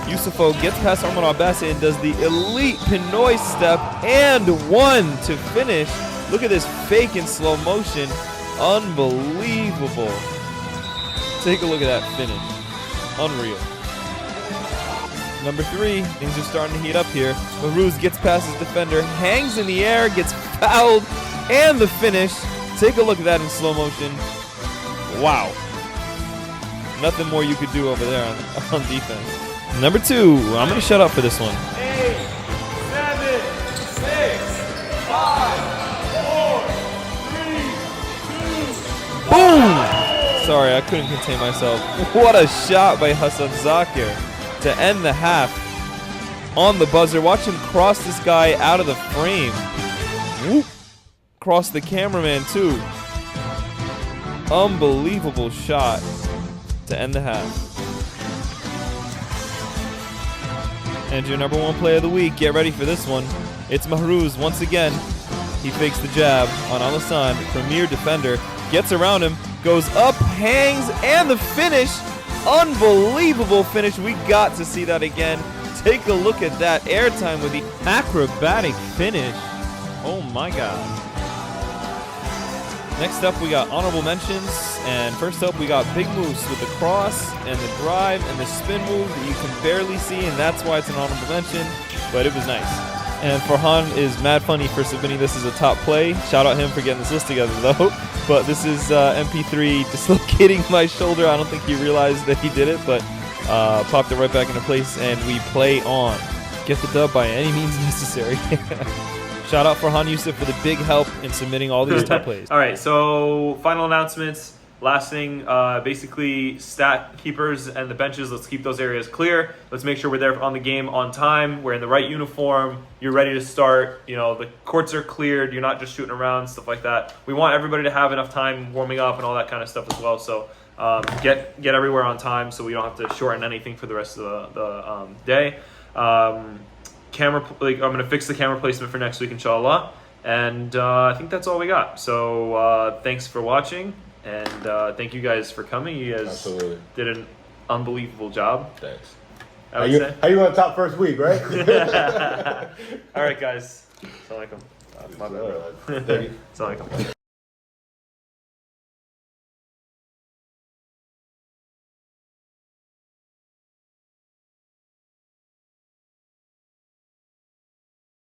D: Yusufo gets past Omar Abbasi and does the elite Pinoy step and 1 to finish. Look at this fake in slow motion. Unbelievable. Take a look at that finish. Unreal. Number 3, things are starting to heat up here. Maruz gets past his defender, hangs in the air, gets fouled, and the finish. Take a look at that in slow motion. Wow. Nothing more you could do over there on defense. Number 2, I'm going to shut up for this one.
A: 8, 7, 6, 5, 4, 3, 2,
D: Boom! Sorry, I couldn't contain myself. What a shot by Hassan Zakir to end the half on the buzzer. Watch him cross this guy out of the frame. Whoop! Cross the cameraman too. Unbelievable shot to end the half. And your number 1 play of the week, get ready for this one. It's Mahruz once again. He fakes the jab on Al-Hassan, premier defender, gets around him, goes up, hangs, and the finish. Unbelievable finish. We got to see that again. Take a look at that airtime with the acrobatic finish. Oh my God. Next up, we got honorable mentions, and first up, we got Big Moose with the cross and the drive and the spin move that you can barely see, and that's why it's an honorable mention, but it was nice. And Farhan is mad funny for submitting this as a top play. Shout out him for getting this list together, though. But this is MP3 dislocating my shoulder. I don't think he realized that he did it, but popped it right back into place, and we play on. Get the dub by any means necessary. Shout out Farhan Yusuf for the big help in submitting all these top plays.
A: All right, so final announcements. Last thing, basically stat keepers and the benches, let's keep those areas clear. Let's make sure we're there on the game on time. We're in the right uniform. You're ready to start. You know, the courts are cleared. You're not just shooting around, stuff like that. We want everybody to have enough time warming up and all that kind of stuff as well. So get everywhere on time so we don't have to shorten anything for the rest of the day. I'm going to fix the camera placement for next week, inshallah. And I think that's all we got. So thanks for watching. And thank you guys for coming. You guys
C: Absolutely.
A: did an unbelievable job.
C: Thanks.
A: I would say.
C: How you on top first week, right?
A: All right, guys. Assalamu alaikum. My bad, bro.
C: Thank you.
A: Assalamu alaikum.